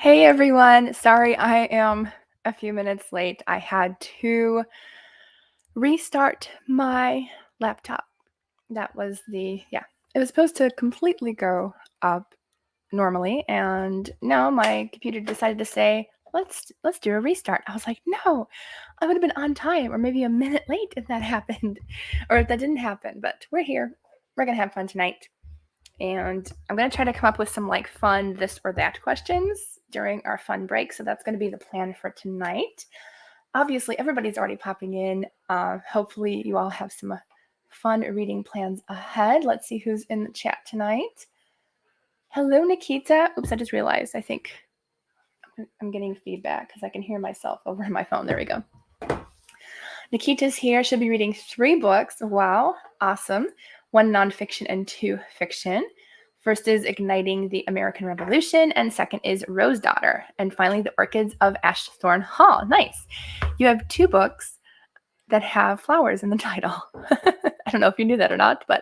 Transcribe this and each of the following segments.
Hey everyone, sorry I am a few minutes late. I had to restart my laptop. It was supposed to completely go up normally, and now my computer decided to say, let's do a restart. I was like, no, I would have been on time or maybe a minute late if that happened or if that didn't happen, but we're here. We're gonna have fun tonight. And I'm going to try to come up with some like fun this or that questions during our fun break. So that's going to be the plan for tonight. Obviously, everybody's already popping in. Hopefully, you all have some fun reading plans ahead. Let's see who's in the chat tonight. Hello, Nikita. Oops, I just realized I think I'm getting feedback because I can hear myself over my phone. There we go. Nikita's here. She'll be reading 3 books. Wow, awesome. 1 nonfiction and 2 fiction. First is Igniting the American Revolution, and second is Rose Daughter, and finally The Orchids of Ashthorne Hall. Nice. You have 2 books that have flowers in the title. I don't know if you knew that or not, but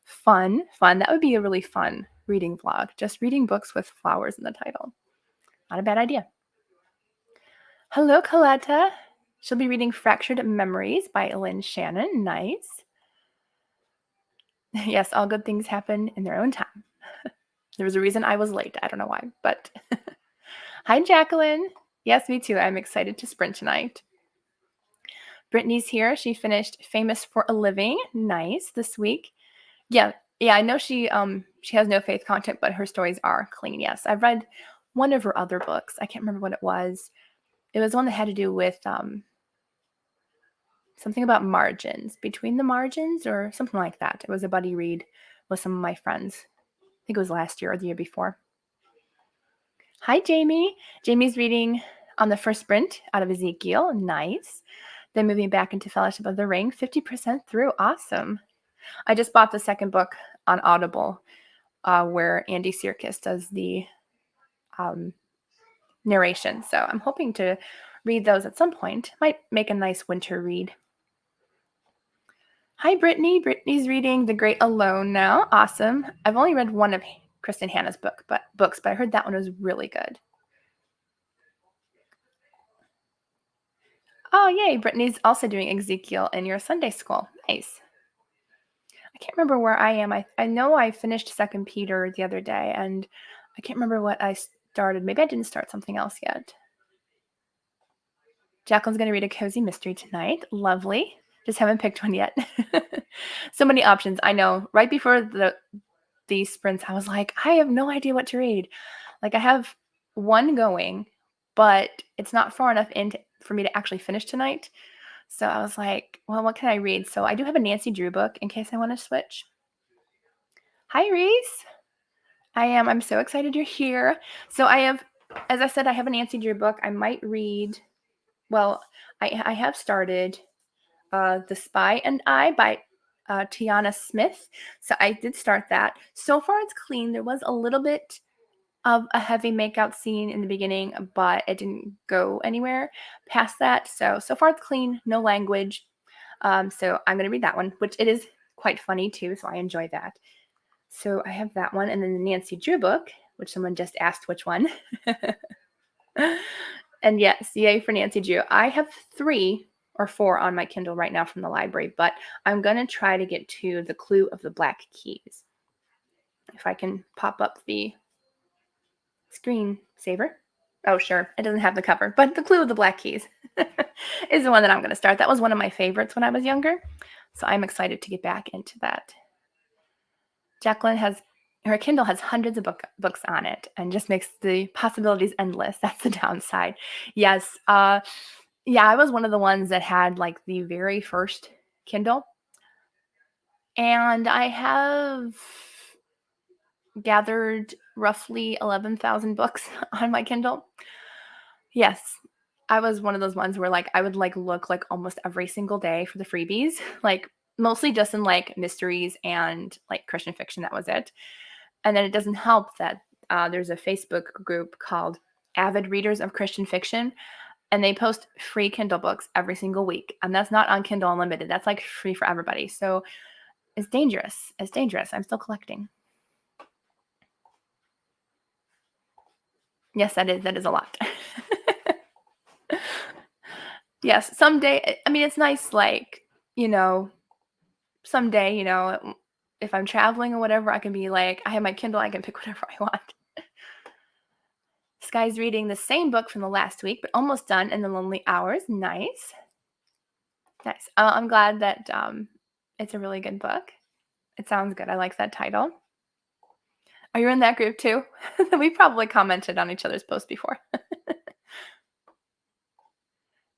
fun. That would be a really fun reading vlog, just reading books with flowers in the title. Not a bad idea. Hello, Coletta. She'll be reading Fractured Memories by Lynn Shannon. Nice. Yes, all good things happen in their own time. There was a reason I was late. I don't know why, but hi, Jacqueline. Yes, me too. I'm excited to sprint tonight. Brittany's here. She finished Famous for a Living. Nice this week. Yeah, I know she has no faith content, but her stories are clean. Yes, I've read one of her other books. I can't remember what it was. It was one that had to do with something about margins, between the margins or something like that. It was a buddy read with some of my friends. I think it was last year or the year before. Hi, Jamie. Jamie's reading On the First Sprint out of Ezekiel. Nice. Then moving back into Fellowship of the Ring, 50% through. Awesome. I just bought the second book on Audible where Andy Serkis does the narration. So I'm hoping to read those at some point. Might make a nice winter read. Hi, Brittany. Brittany's reading The Great Alone now. Awesome. I've only read one of Kristen Hanna's books, but I heard that one was really good. Oh, yay. Brittany's also doing Ezekiel in your Sunday school. Nice. I can't remember where I am. I know I finished 2 Peter the other day, and I can't remember what I started. Maybe I didn't start something else yet. Jacqueline's going to read a cozy mystery tonight. Lovely. Just haven't picked one yet. So many options. I know. Right before these sprints, I was like, I have no idea what to read. Like I have one going, but it's not far enough in for me to actually finish tonight. So I was like, well, what can I read? So I do have a Nancy Drew book in case I want to switch. Hi, Reese. I'm so excited you're here. So as I said, I have a Nancy Drew book. I might read, well, I have started The Spy and I by Tiana Smith. So I did start that. So far it's clean. There was a little bit of a heavy makeout scene in the beginning, but it didn't go anywhere past that. So far it's clean, no language. So I'm going to read that one, which it is quite funny too. So I enjoy that. So I have that one. And then the Nancy Drew book, which someone just asked which one. And yes, yay for Nancy Drew. I have 3 or 4 on my Kindle right now from the library, but I'm going to try to get to The Clue of the Black Keys. If I can pop up the screen saver. Oh, sure. It doesn't have the cover, but The Clue of the Black Keys is the one that I'm going to start. That was one of my favorites when I was younger, so I'm excited to get back into that. Jacqueline her Kindle has hundreds of books on it and just makes the possibilities endless. That's the downside. Yes. I was one of the ones that had like the very first Kindle. And I have gathered roughly 11,000 books on my Kindle. Yes. I was one of those ones where like I would like look like almost every single day for the freebies, like mostly just in like mysteries and like Christian fiction. That was it. And then it doesn't help that there's a Facebook group called Avid Readers of Christian Fiction, and they post free Kindle books every single week. And that's not on Kindle Unlimited. That's like free for everybody. So it's dangerous. I'm still collecting. Yes, that is a lot. Yes, someday I mean, it's nice, like, you know, someday, if I'm traveling or whatever, I can be like, I have my Kindle, I can pick whatever I want. Sky's reading the same book from the last week, but almost done in the lonely hours. Nice. Nice. I'm glad that it's a really good book. It sounds good. I like that title. Are you in that group too? We probably commented on each other's posts before.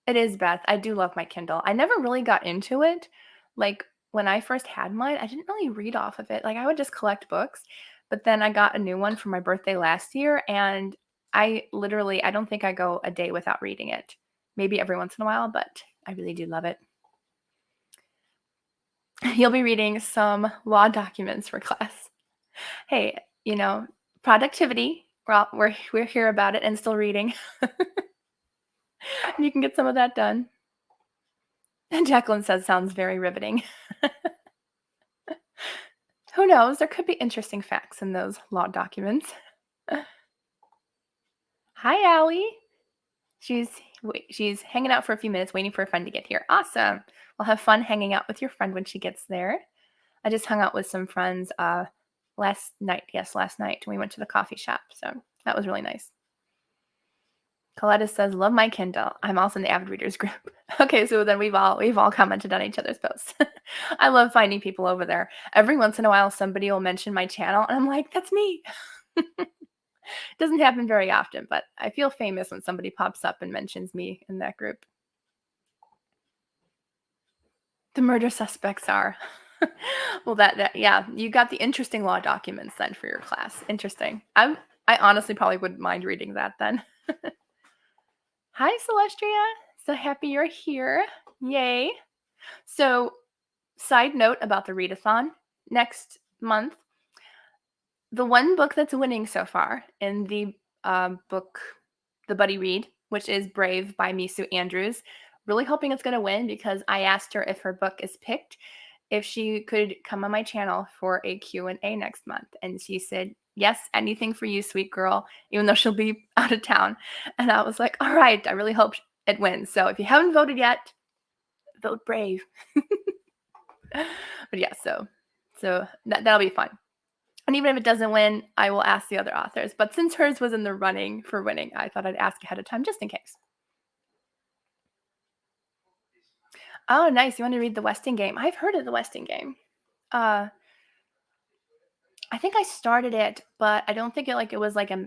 It is, Beth. I do love my Kindle. I never really got into it. Like when I first had mine, I didn't really read off of it. Like I would just collect books, but then I got a new one for my birthday last year, and I don't think I go a day without reading it. Maybe every once in a while, but I really do love it. You'll be reading some law documents for class. Hey, productivity. We're here about it and still reading. You can get some of that done. And Jacqueline says sounds very riveting. Who knows? There could be interesting facts in those law documents. Hi, Allie. She's hanging out for a few minutes, waiting for a friend to get here. Awesome. We'll have fun hanging out with your friend when she gets there. I just hung out with some friends last night. Yes, last night. We went to the coffee shop, so that was really nice. Coletta says, "Love my Kindle. I'm also in the avid readers group." Okay, so then we've all commented on each other's posts. I love finding people over there. Every once in a while, somebody will mention my channel, and I'm like, "That's me." Doesn't happen very often, but I feel famous when somebody pops up and mentions me in that group. The murder suspects are. Well, that yeah, you got the interesting law documents then for your class. Interesting. I honestly probably wouldn't mind reading that then. Hi, Celestria. So happy you're here. Yay. So, side note about the readathon next month, the one book that's winning so far in the book, The Buddy Read, which is Brave by Misu Andrews, really hoping it's going to win because I asked her if her book is picked, if she could come on my channel for a Q&A next month. And she said, yes, anything for you, sweet girl, even though she'll be out of town. And I was like, all right, I really hope it wins. So if you haven't voted yet, vote Brave. But yeah, so that'll be fun. And even if it doesn't win, I will ask the other authors. But since hers was in the running for winning, I thought I'd ask ahead of time just in case. Oh, nice. You want to read The Westingame? I've heard of The Westingame. I think I started it, but I don't think it was like a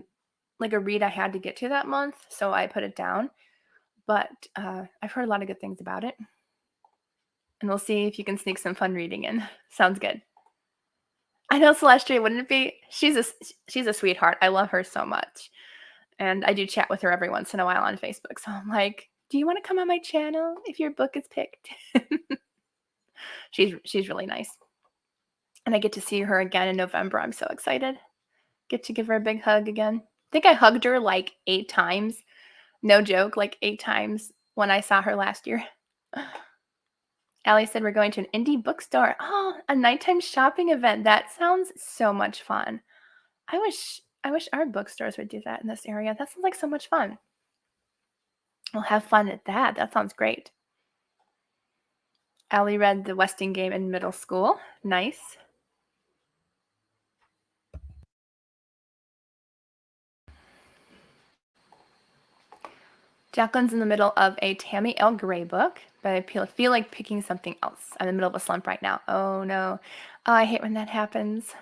read I had to get to that month, so I put it down. But I've heard a lot of good things about it. And we'll see if you can sneak some fun reading in. Sounds good. I know Celestia, wouldn't it be? She's a sweetheart. I love her so much. And I do chat with her every once in a while on Facebook. So I'm like, do you want to come on my channel if your book is picked? She's really nice. And I get to see her again in November. I'm so excited. Get to give her a big hug again. I think I hugged her like 8 times. No joke, like 8 times when I saw her last year. Allie said we're going to an indie bookstore. Oh, a nighttime shopping event. That sounds so much fun. I wish our bookstores would do that in this area. That sounds like so much fun. We'll have fun at that. That sounds great. Allie read The Westingame in middle school. Nice. Jacqueline's in the middle of a Tammy L. Gray book, but I feel like picking something else. I'm in the middle of a slump right now. Oh, no. Oh, I hate when that happens.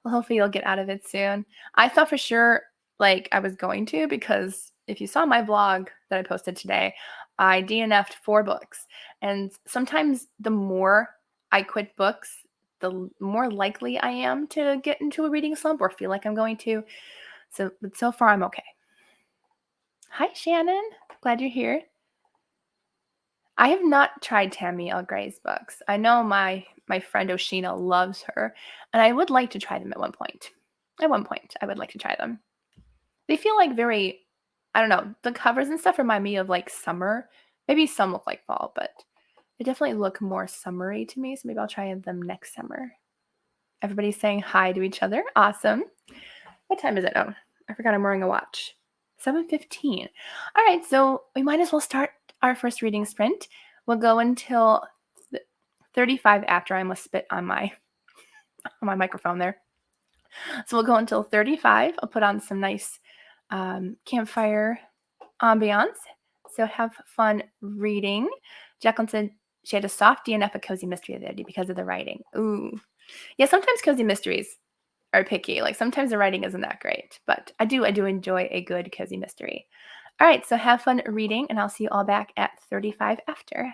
Well, hopefully you'll get out of it soon. I thought for sure, like, I was going to, because if you saw my vlog that I posted today, I DNF'd 4 books. And sometimes the more I quit books, the more likely I am to get into a reading slump or feel like I'm going to. But so far, I'm okay. Hi, Shannon. Glad you're here. I have not tried Tammy L. Gray's books. I know my friend Oshina loves her, and I would like to try them at one point. At one point, I would like to try them. They feel like very, I don't know, the covers and stuff remind me of like summer. Maybe some look like fall, but they definitely look more summery to me, so maybe I'll try them next summer. Everybody's saying hi to each other. Awesome. What time is it? Oh, I forgot I'm wearing a watch. 7:15. All right, so we might as well start our first reading sprint. We'll go until 35 after. I almost spit on my microphone there. So we'll go until 35. I'll put on some nice campfire ambiance. So have fun reading. Jacqueline said she had a soft DNF of Cozy Mystery the other day because of the writing. Ooh. Yeah, sometimes Cozy Mysteries are picky. Like sometimes the writing isn't that great, but I do enjoy a good Cozy Mystery. All right, so have fun reading, and I'll see you all back at 35 after.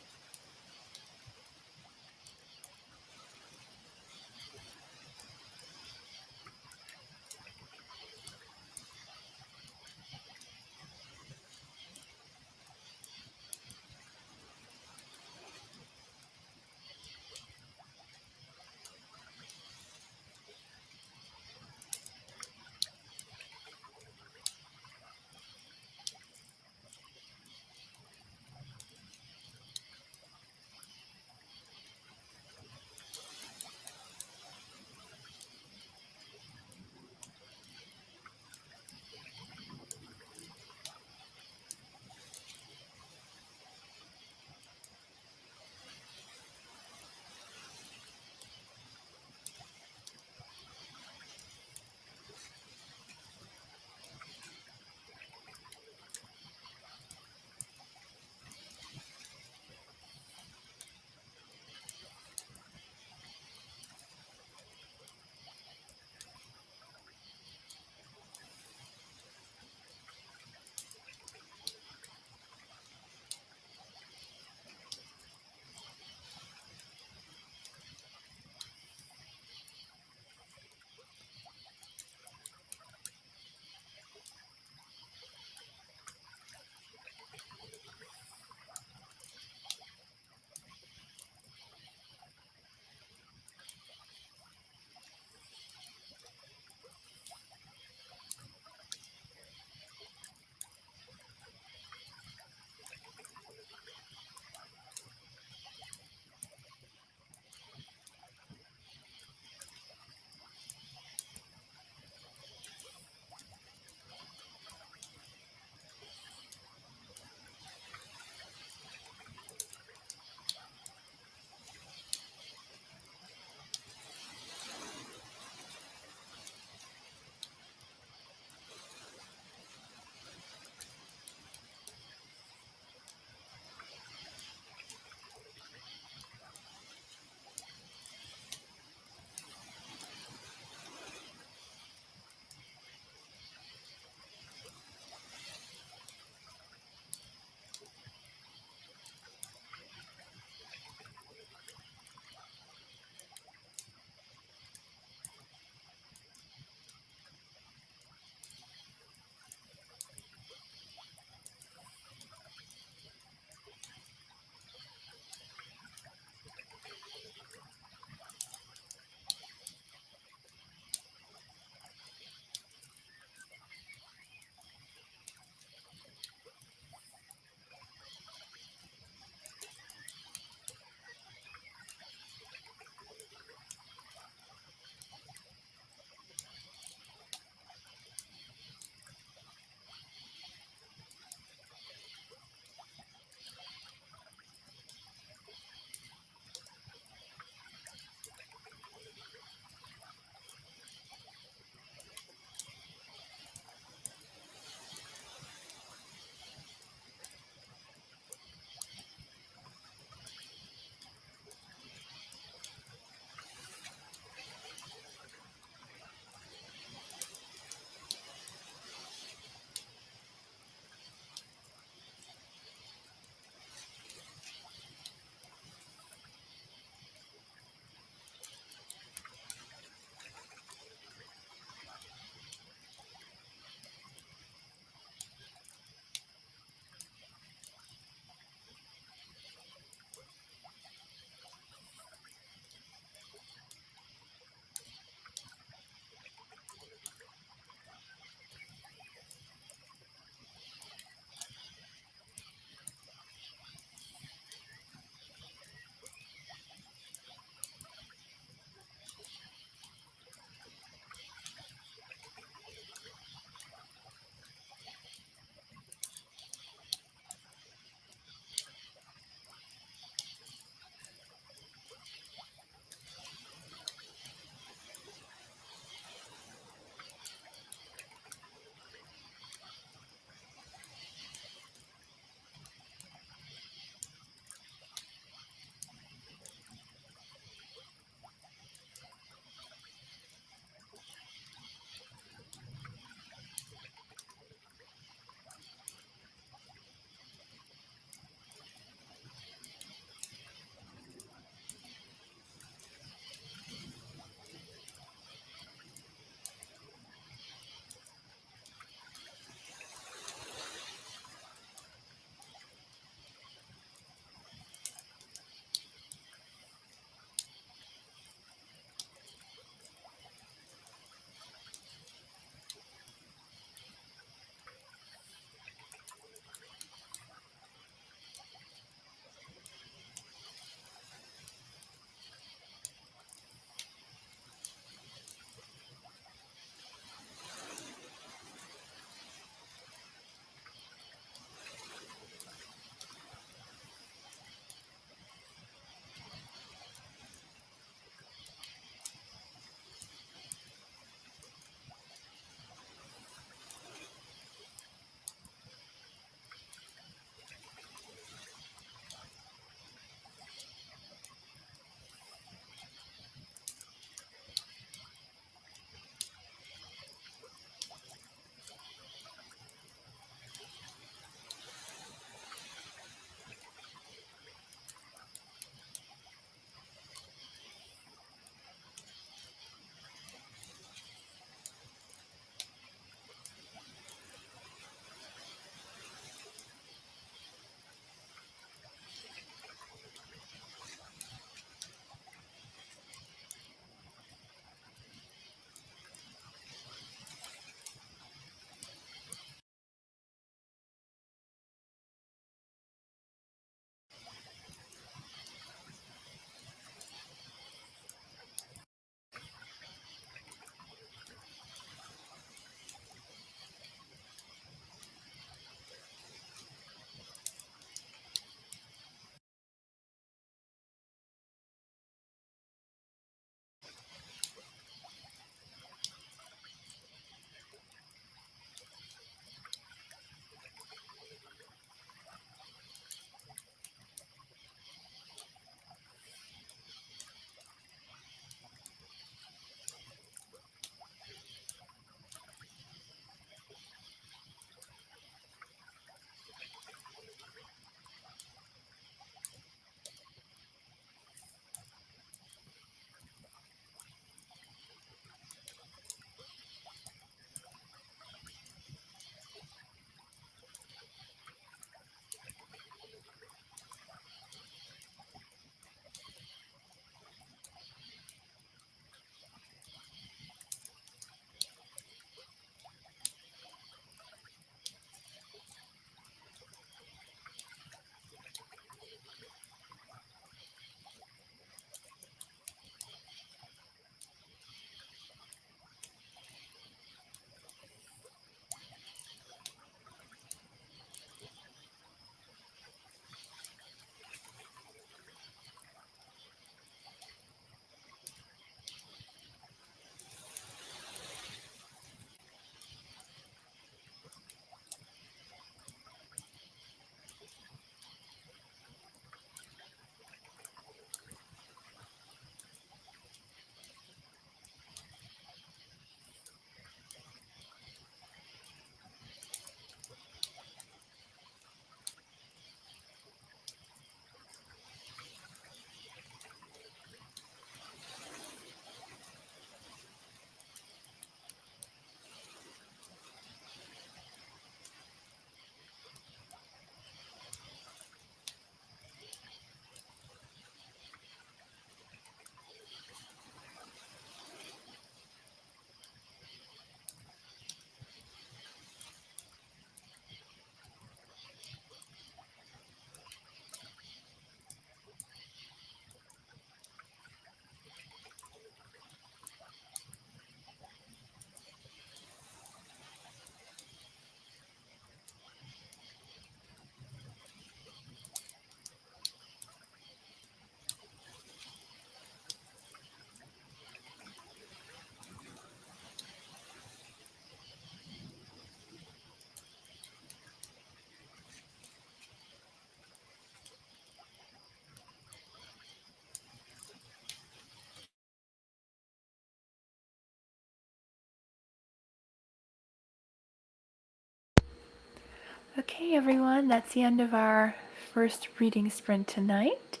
Okay, everyone, that's the end of our first reading sprint tonight.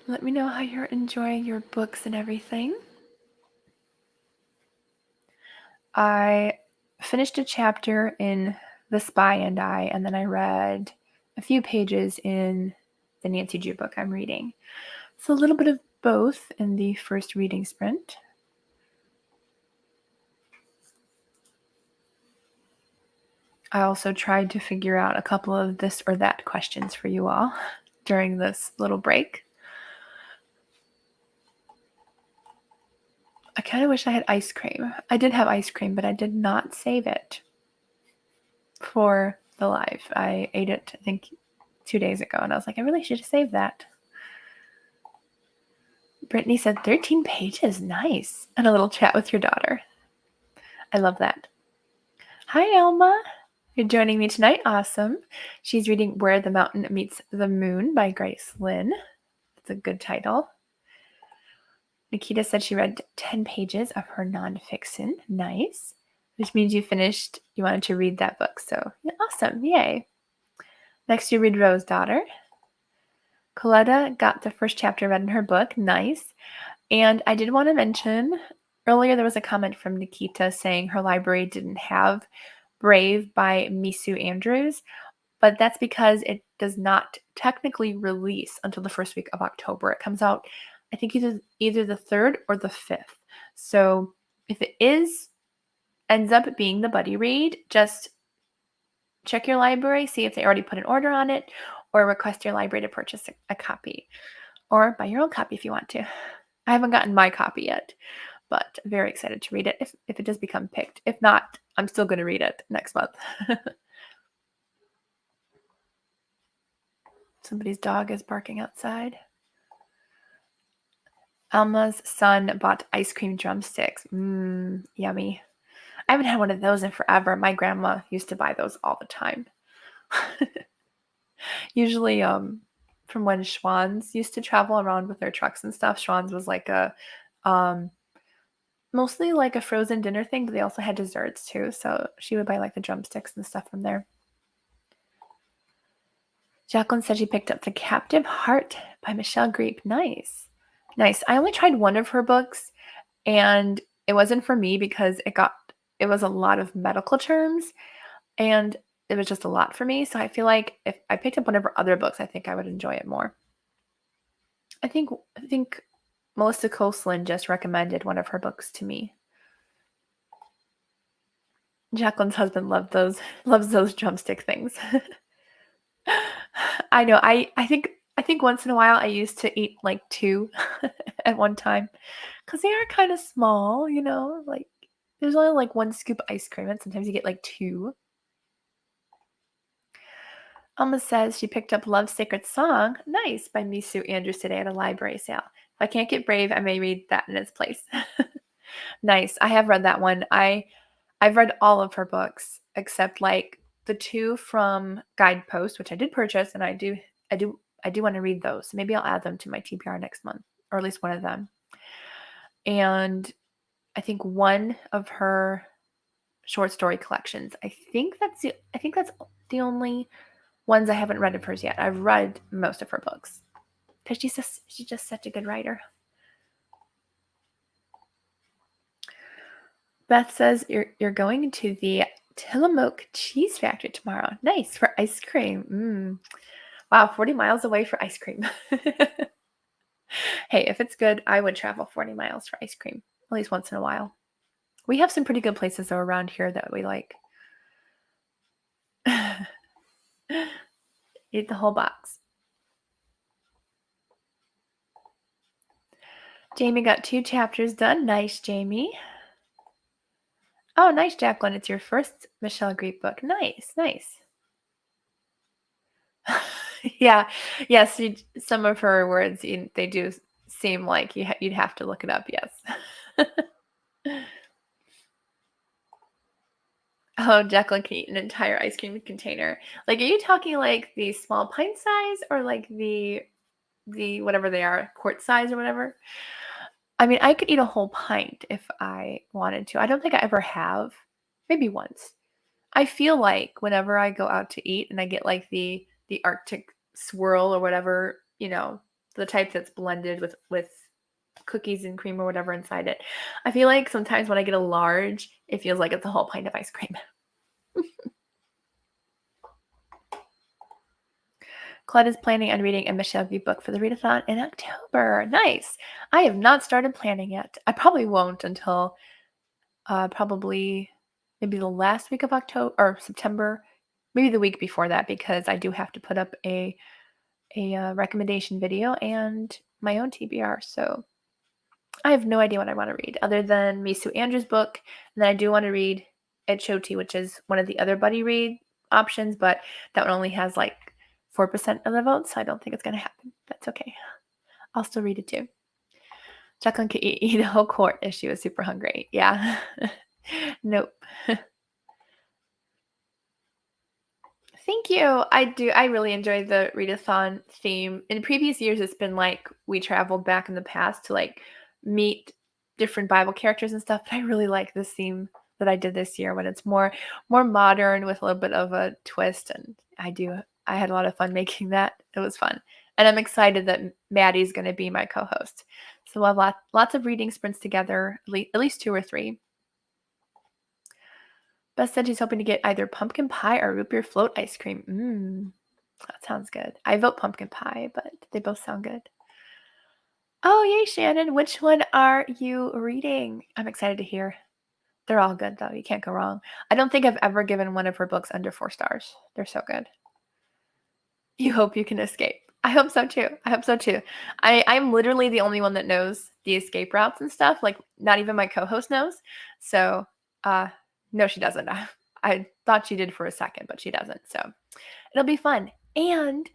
Let me know how you're enjoying your books and everything. I finished a chapter in The Spy and I, and then I read a few pages in the Nancy Drew book I'm reading. So a little bit of both in the first reading sprint. I also tried to figure out a couple of this or that questions for you all during this little break. I kind of wish I had ice cream. I did have ice cream, but I did not save it for the live. I ate it, I think, 2 days ago, and I was like, I really should have saved that. Brittany said 13 pages. Nice. And a little chat with your daughter. I love that. Hi, Elma. You're joining me tonight. Awesome. She's reading Where the Mountain Meets the Moon by Grace Lin. It's a good title. Nikita said she read 10 pages of her nonfiction. Nice. Which means you wanted to read that book. So yeah, awesome. Yay. Next, you read Rose Daughter. Coletta got the first chapter read in her book. Nice. And I did want to mention, earlier there was a comment from Nikita saying her library didn't have Brave by Misu Andrews, but that's because it does not technically release until the first week of October. It comes out, I think, either the 3rd or the 5th. So if it ends up being the buddy read, just check your library, see if they already put an order on it, or request your library to purchase a copy, or buy your own copy if you want to. I haven't gotten my copy yet, but I'm very excited to read it if it does become picked. If not, I'm still going to read it next month. Somebody's dog is barking outside. Alma's son bought ice cream drumsticks. Yummy. I haven't had one of those in forever. My grandma used to buy those all the time. Usually, from when Schwann's used to travel around with their trucks and stuff. Schwann's was like mostly like a frozen dinner thing, but they also had desserts too. So she would buy like the drumsticks and stuff from there. Jacqueline said she picked up The Captive Heart by Michelle Greep. Nice. Nice. I only tried one of her books, and it wasn't for me because it was a lot of medical terms, and it was just a lot for me. So I feel like if I picked up one of her other books, I think I would enjoy it more. I think Melissa Coslin just recommended one of her books to me. Jacqueline's husband loves those drumstick things. I know. I think once in a while I used to eat like 2 at one time because they are kind of small, like there's only like 1 scoop of ice cream and sometimes you get like 2. Alma says she picked up Love's Sacred Song, nice, by Misu Andrews today at a library sale. If I can't get Brave, I may read that in its place. Nice. I have read that one. I've read all of her books except like the 2 from Guidepost, which I did purchase, and I do want to read those. Maybe I'll add them to my TBR next month, or at least one of them. And I think one of her short story collections. I think that's the only ones I haven't read of hers yet. I've read most of her books because she's just such a good writer. Beth says you're going to the Tillamook Cheese Factory tomorrow. Nice, for ice cream. Wow, 40 miles away for ice cream. Hey, if it's good, I would travel 40 miles for ice cream, at least once in a while. We have some pretty good places though around here that we like. Eat the whole box. Jamie got 2 chapters done. Nice, Jamie. Oh, nice, Jacqueline. It's your first Michelle Greep book. Nice. Yeah. Yes, some of her words, they do seem like you'd have to look it up, yes. Oh, Jacqueline can eat an entire ice cream container. Like, are you talking like the small pint size or like the whatever they are, quart size or whatever? I mean, I could eat a whole pint if I wanted to. I don't think I ever have. Maybe once. I feel like whenever I go out to eat and I get like the Arctic swirl or whatever, the type that's blended with cookies and cream or whatever inside it. I feel like sometimes when I get a large, it feels like it's a whole pint of ice cream. Claude is planning on reading a Michelle V book for the readathon in October. Nice. I have not started planning yet. I probably won't until probably maybe the last week of October or September, maybe the week before that, because I do have to put up a recommendation video and my own TBR. So I have no idea what I want to read other than Misu Andrew's book. And then I do want to read Ed Choti, which is one of the other buddy read options, but that one only has like 4% of the votes, so I don't think it's going to happen. That's okay. I'll still read it too. Jacqueline could eat a whole quart if she was super hungry. Yeah. Nope. Thank you. I really enjoyed the readathon theme. In previous years, it's been like we traveled back in the past to like meet different Bible characters and stuff. But I really like this theme that I did this year when it's more modern with a little bit of a twist. And I had a lot of fun making that. It was fun. And I'm excited that Maddie's going to be my co-host. So we'll have lots of reading sprints together, at least 2 or 3. Beth said she's hoping to get either pumpkin pie or root beer float ice cream. That sounds good. I vote pumpkin pie, but they both sound good. Oh, yay, Shannon. Which one are you reading? I'm excited to hear. They're all good, though. You can't go wrong. I don't think I've ever given one of her books under 4 stars. They're so good. You hope you can escape. I hope so, too. I'm literally the only one that knows the escape routes and stuff. Like, not even my co-host knows. So, no, she doesn't. I thought she did for a second, but she doesn't. So it'll be fun. And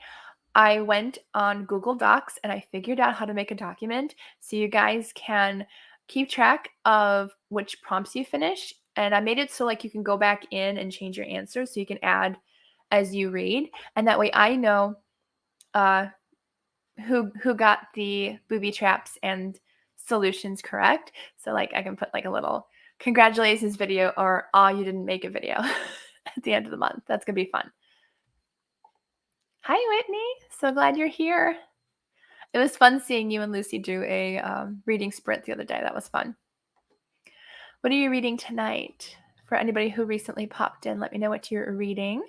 I went on Google Docs and I figured out how to make a document so you guys can keep track of which prompts you finish. And I made it so like you can go back in and change your answers so you can add as you read. And that way I know who got the booby traps and solutions correct. So like I can put like a little congratulations video or you didn't make a video at the end of the month. That's gonna be fun. Hi Whitney, so glad you're here. It was fun seeing you and Lucy do a reading sprint the other day. That was fun. What are you reading tonight? For anybody who recently popped in, let me know what you're reading.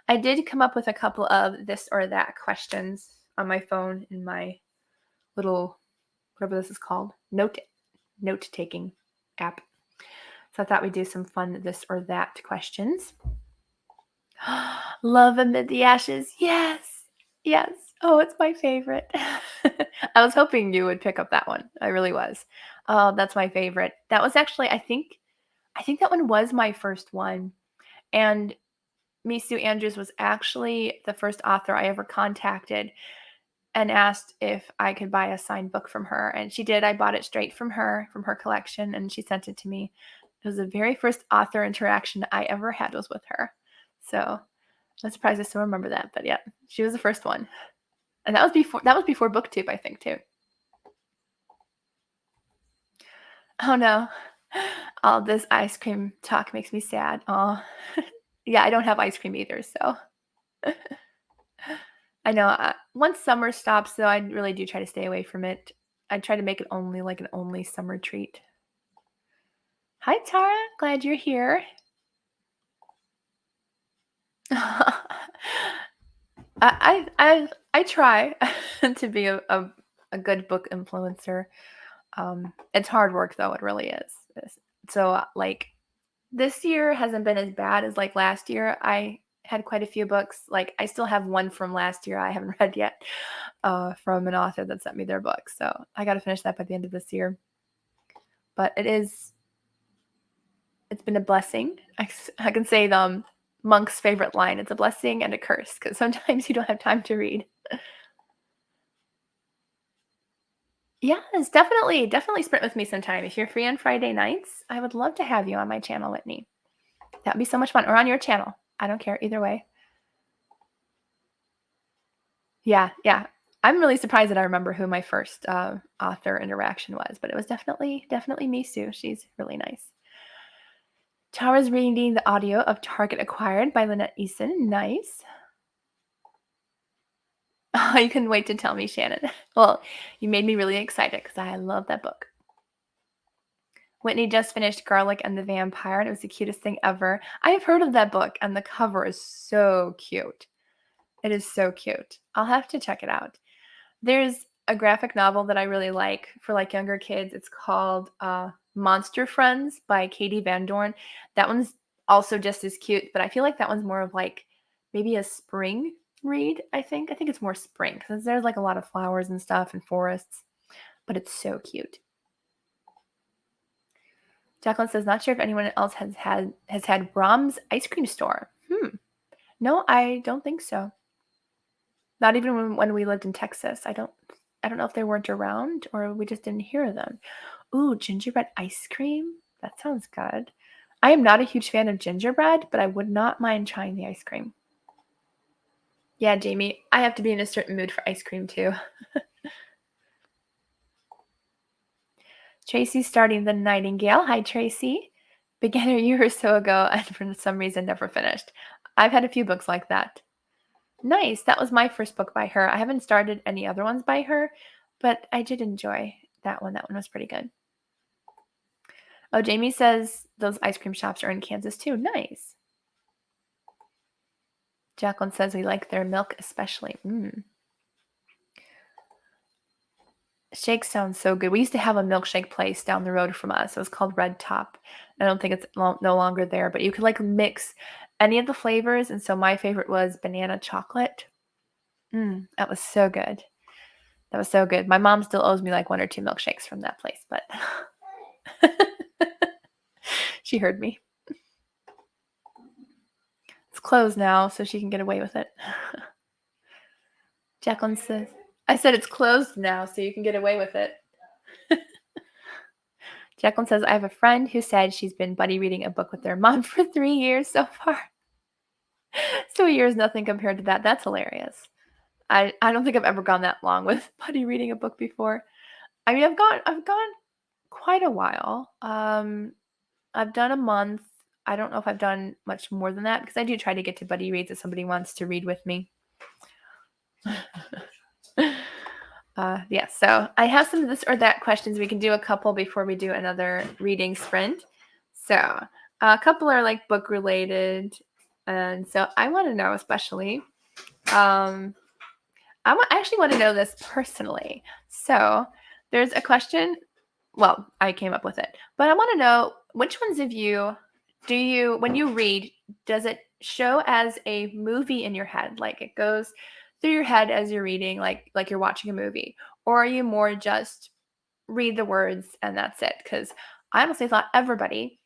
I did come up with a couple of this or that questions on my phone in my little, whatever this is called, note-taking app. So I thought we'd do some fun this or that questions. Love Amid the Ashes. Yes. Oh, it's my favorite. I was hoping you would pick up that one. I really was. Oh, that's my favorite. That was actually, I think that one was my first one. And Misu Andrews was actually the first author I ever contacted and asked if I could buy a signed book from her. And she did. I bought it straight from her collection, and she sent it to me. It was the very first author interaction I ever had was with her. So I'm surprised I still remember that. But yeah, she was the first one. And that was before BookTube, I think, too. Oh no. All this ice cream talk makes me sad. Oh. Yeah, I don't have ice cream either, so I know. Once summer stops, though, I really do try to stay away from it. I try to make it only like an only summer treat. Hi, Tara. Glad you're here. I try to be a good book influencer. It's hard work, though. It really is. So, like, this year hasn't been as bad as like last year. I had quite a few books. Like I still have one from last year I haven't read yet from an author that sent me their book. So I got to finish that by the end of this year. But it's been a blessing. I can say the monk's favorite line. It's a blessing and a curse because sometimes you don't have time to read. Yes, definitely sprint with me sometime. If you're free on Friday nights, I would love to have you on my channel, Whitney. That'd be so much fun. Or on your channel. I don't care either way. Yeah. I'm really surprised that I remember who my first author interaction was, but it was definitely Misu. She's really nice. Tara's reading the audio of Target Acquired by Lynette Easton. Nice. Oh, you couldn't wait to tell me, Shannon. Well, you made me really excited because I love that book. Whitney just finished Garlic and the Vampire, and it was the cutest thing ever. I have heard of that book, and the cover is so cute. It is so cute. I'll have to check it out. There's a graphic novel that I really like for like younger kids. It's called Monster Friends by Katie Van Dorn. That one's also just as cute, but I feel like that one's more of like maybe a spring read, I think. I think it's more spring because there's like a lot of flowers and stuff and forests, but it's so cute. Jacqueline says, not sure if anyone else has had Brahms Ice Cream Store. No, I don't think so. Not even when we lived in Texas. I don't know if they weren't around or we just didn't hear them. Ooh, gingerbread ice cream? That sounds good. I am not a huge fan of gingerbread, but I would not mind trying the ice cream. Yeah, Jamie, I have to be in a certain mood for ice cream too. Tracy's starting The Nightingale. Hi, Tracy. Began a year or so ago and for some reason never finished. I've had a few books like that. Nice. That was my first book by her. I haven't started any other ones by her, but I did enjoy that one. That one was pretty good. Oh, Jamie says those ice cream shops are in Kansas too. Nice. Jacqueline says we like their milk especially. Shake sounds so good. We used to have a milkshake place down the road from us. It was called Red Top. I don't think it's no longer there, but you could like mix any of the flavors. And so my favorite was banana chocolate. That was so good. That was so good. My mom still owes me like 1 or 2 milkshakes from that place, but she heard me. It's closed now, so she can get away with it. Jacqueline says, I said it's closed now, so you can get away with it. Jacqueline says, I have a friend who said she's been buddy reading a book with their mom for 3 years so far. So a year is nothing compared to that. That's hilarious. I don't think I've ever gone that long with buddy reading a book before. I mean, I've gone quite a while. I've done a month. I don't know if I've done much more than that because I do try to get to buddy reads if somebody wants to read with me. Yeah, so I have some of this or that questions. We can do a couple before we do another reading sprint. So a couple are like book related. And so I want to know especially, I actually want to know this personally. So there's a question. Well, I came up with it, but I want to know which ones of you when you read, does it show as a movie in your head? Like it goes through your head as you're reading, like you're watching a movie, or are you more just read the words and that's it? Because I honestly thought everybody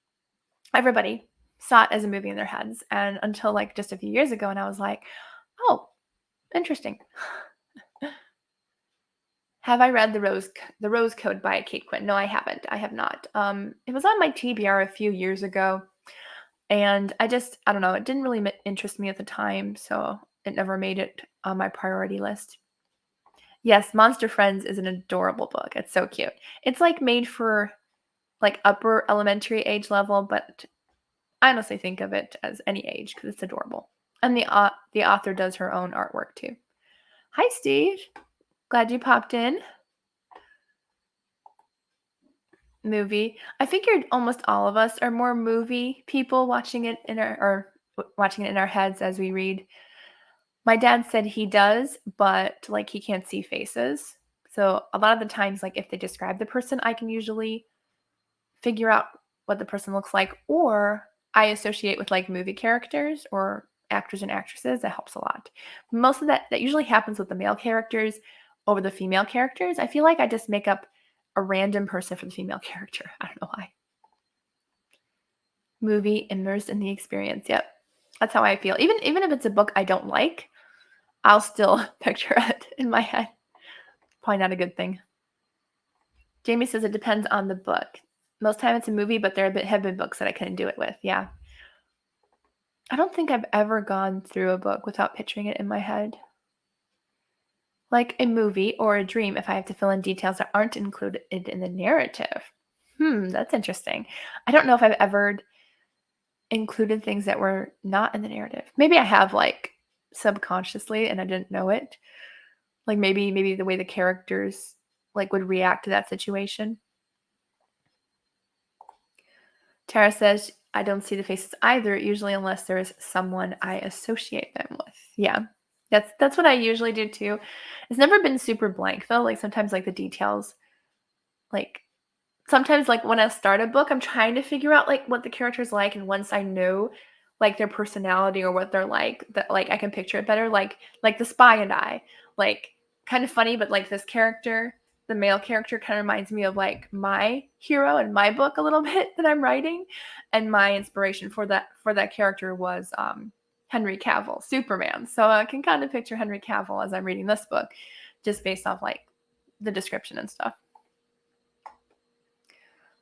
saw it as a movie in their heads, and until like just a few years ago, and I was like, oh, interesting. Have I read the Rose Code by Kate Quinn? No, I haven't. I have not. It was on my TBR a few years ago, and I don't know. It didn't really interest me at the time, so it never made it on my priority list. Yes, Monster Friends is an adorable book. It's so cute. It's like made for like upper elementary age level, but I honestly think of it as any age because it's adorable. And the author does her own artwork too. Hi, Steve. Glad you popped in. Movie. I figured almost all of us are more movie people watching it in our heads as we read. My dad said he does, but like he can't see faces. So a lot of the times, like if they describe the person, I can usually figure out what the person looks like, or I associate with like movie characters or actors and actresses. That helps a lot. Most of that usually happens with the male characters over the female characters. I feel like I just make up a random person for the female character. I don't know why. Movie immersed in the experience. Yep. That's how I feel. Even if it's a book I don't like, I'll still picture it in my head. Probably not a good thing. Jamie says it depends on the book. Most time it's a movie, but there have been books that I couldn't do it with. Yeah. I don't think I've ever gone through a book without picturing it in my head. Like a movie or a dream if I have to fill in details that aren't included in the narrative. That's interesting. I don't know if I've ever included things that were not in the narrative. Maybe I have, like, subconsciously and I didn't know it. Like, maybe the way the characters, like, would react to that situation. Tara says, I don't see the faces either, usually unless there is someone I associate them with. Yeah. That's what I usually do too. It's never been super blank though. Like sometimes like the details, like sometimes like when I start a book, I'm trying to figure out like what the character's like, and once I know like their personality or what they're like, that like I can picture it better. Like The Spy and I, like kind of funny, but like this character, the male character, kind of reminds me of like my hero in my book a little bit that I'm writing, and my inspiration for that character was Henry Cavill, Superman. So I can kind of picture Henry Cavill as I'm reading this book, just based off like the description and stuff.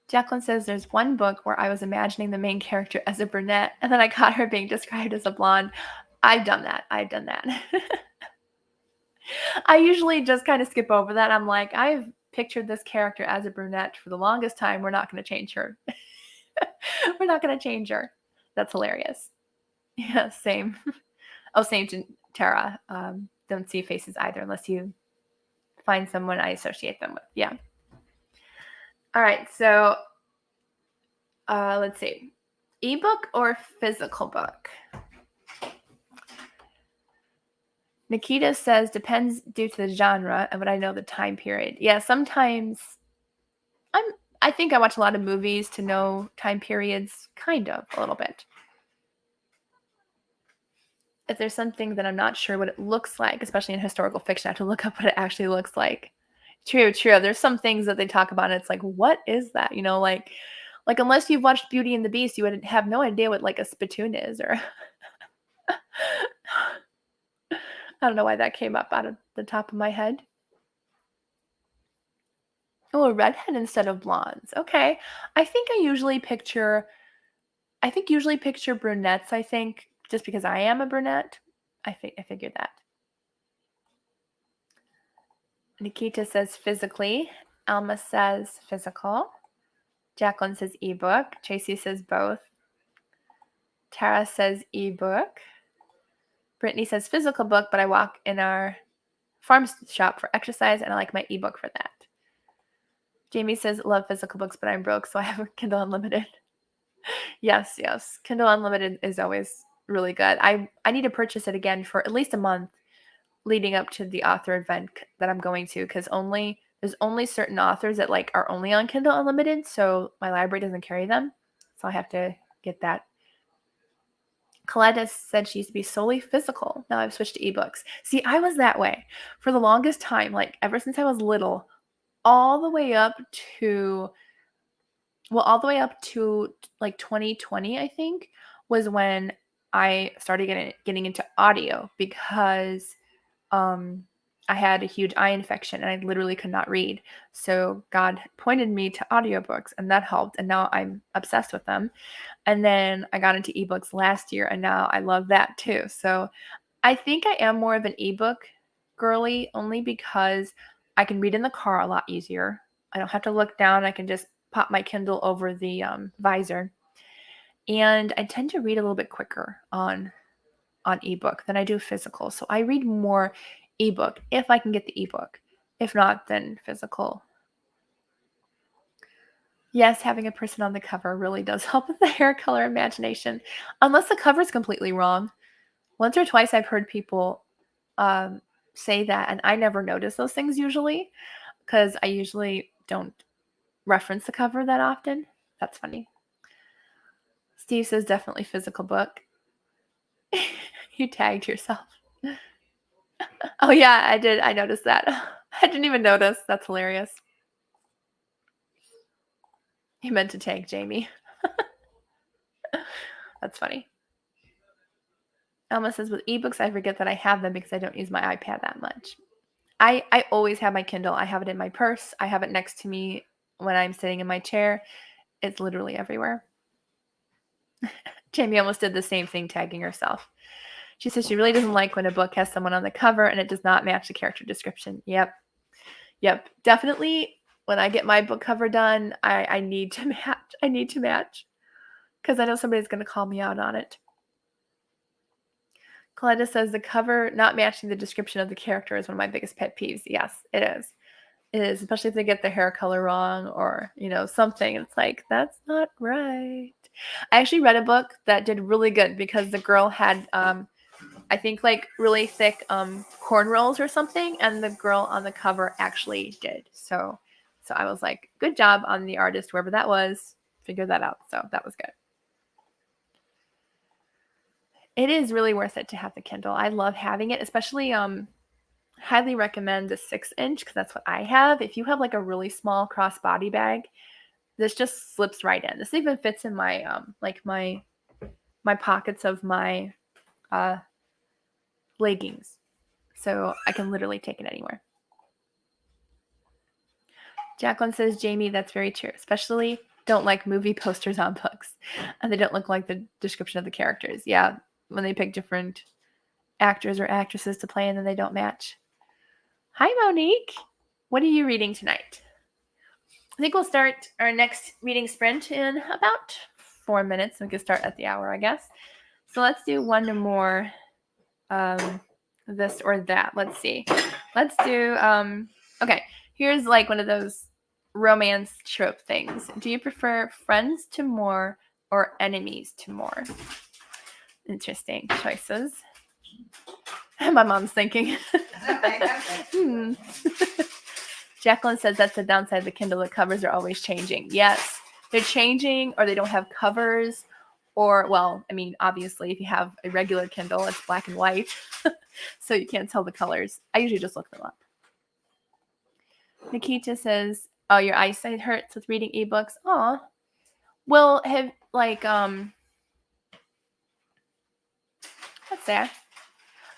Jacqueline says there's one book where I was imagining the main character as a brunette, and then I caught her being described as a blonde. I've done that. I usually just kind of skip over that. I'm like, I've pictured this character as a brunette for the longest time. We're not going to change her. We're not going to change her. That's hilarious. Yeah, same. Oh, same to Tara. Don't see faces either unless you find someone I associate them with. Yeah. All right. So let's see. Ebook or physical book? Nikita says depends due to the genre and what I know the time period. Yeah, sometimes I think I watch a lot of movies to know time periods, kind of, a little bit. If there's something that I'm not sure what it looks like, especially in historical fiction, I have to look up what it actually looks like. True. There's some things that they talk about, and it's like, what is that? You know, like unless you've watched Beauty and the Beast, you would have no idea what like a spittoon is, or I don't know why that came up out of the top of my head. Oh, a redhead instead of blondes. Okay. I think usually picture brunettes, I think, just because I am a brunette. I figured that. Nikita says physically. Alma says physical. Jacqueline says ebook. Tracy says both. Tara says ebook. Brittany says physical book, but I walk in our farm shop for exercise, and I like my ebook for that. Jamie says love physical books, but I'm broke, so I have a Kindle Unlimited. Yes. Kindle Unlimited is always really good. I need to purchase it again for at least a month leading up to the author event that I'm going to, because there's only certain authors that like are only on Kindle Unlimited, so my library doesn't carry them. So I have to get that. Coletta said she used to be solely physical. Now I've switched to ebooks. See, I was that way for the longest time, like ever since I was little, all the way up to like 2020, I think, was when I started getting into audio, because I had a huge eye infection and I literally could not read. So God pointed me to audiobooks, and that helped. And now I'm obsessed with them. And then I got into ebooks last year, and now I love that too. So I think I am more of an ebook girly, only because I can read in the car a lot easier. I don't have to look down. I can just pop my Kindle over the visor. And I tend to read a little bit quicker on ebook than I do physical. So I read more ebook if I can get the ebook. If not, then physical. Yes, having a person on the cover really does help with the hair color imagination, unless the cover is completely wrong. Once or twice I've heard people say that, and I never notice those things usually, because I usually don't reference the cover that often. That's funny. Steve says definitely physical book. You tagged yourself. Oh yeah, I did. I noticed that. I didn't even notice. That's hilarious. He meant to tag Jamie. That's funny. Alma says with ebooks, I forget that I have them because I don't use my iPad that much. I always have my Kindle. I have it in my purse. I have it next to me when I'm sitting in my chair. It's literally everywhere. Jamie almost did the same thing, tagging herself. She says she really doesn't like when a book has someone on the cover and it does not match the character description. Yep. Definitely when I get my book cover done, I need to match. because I know somebody's going to call me out on it. Coletta says the cover not matching the description of the character is one of my biggest pet peeves. Yes, it is. It is, especially if they get the hair color wrong or, something. It's like, that's not right. I actually read a book that did really good because the girl had, I think, like really thick cornrows or something, and the girl on the cover actually did. So I was like, good job on the artist, whoever that was, figured that out. So that was good. It is really worth it to have the Kindle. I love having it, especially highly recommend the 6-inch because that's what I have. If you have like a really small crossbody bag, this just slips right in. This even fits in my like my pockets of my leggings. So I can literally take it anywhere. Jacqueline says, Jamie, that's very true. Especially don't like movie posters on books. And they don't look like the description of the characters. Yeah, when they pick different actors or actresses to play and then they don't match. Hi, Monique. What are you reading tonight? I think we'll start our next reading sprint in about 4 minutes. We can start at the hour, I guess. So let's do one more this or that. Let's see. Let's do, okay, here's like one of those romance trope things. Do you prefer friends to more or enemies to more? Interesting choices. My mom's thinking. Jacqueline says that's the downside of the Kindle. The covers are always changing. Yes, they're changing, or they don't have covers, or, well, I mean, obviously, if you have a regular Kindle, it's black and white, so you can't tell the colors. I usually just look them up. Nikita says, oh, your eyesight hurts with reading ebooks. Aw. Well, have, like, that's sad.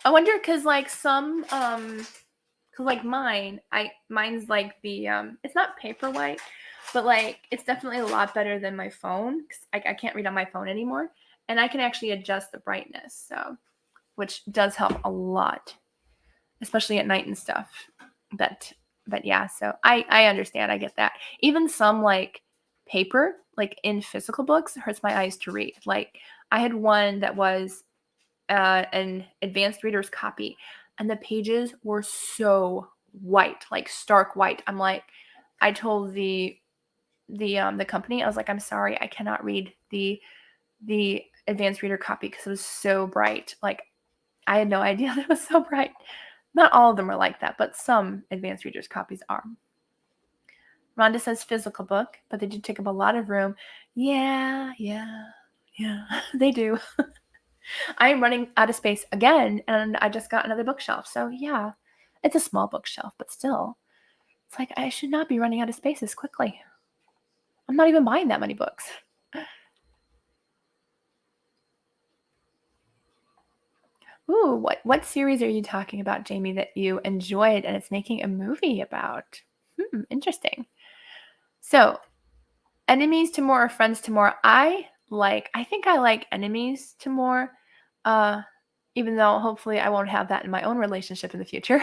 I wonder, because, like, some, because, like, mine's, like, the, it's not Paperwhite, but, like, it's definitely a lot better than my phone, because I can't read on my phone anymore, and I can actually adjust the brightness, so, which does help a lot, especially at night and stuff, but yeah, so I understand, I get that. Even some, like, paper, like, in physical books, hurts my eyes to read. Like, I had one that was an advanced reader's copy, and the pages were so white, like stark white. I'm like, I told the company, I was like, I'm sorry, I cannot read the advanced reader copy because it was so bright. Like, I had no idea that it was so bright. Not all of them are like that, but some advanced readers copies are. Rhonda says physical book, but they do take up a lot of room. Yeah, they do. I'm running out of space again, and I just got another bookshelf. So yeah, it's a small bookshelf, but still, it's like I should not be running out of space this quickly. I'm not even buying that many books. Ooh, what series are you talking about, Jamie, that you enjoyed and it's making a movie about? Interesting. So, enemies to more or friends to more? I think I like enemies to more, even though hopefully I won't have that in my own relationship in the future,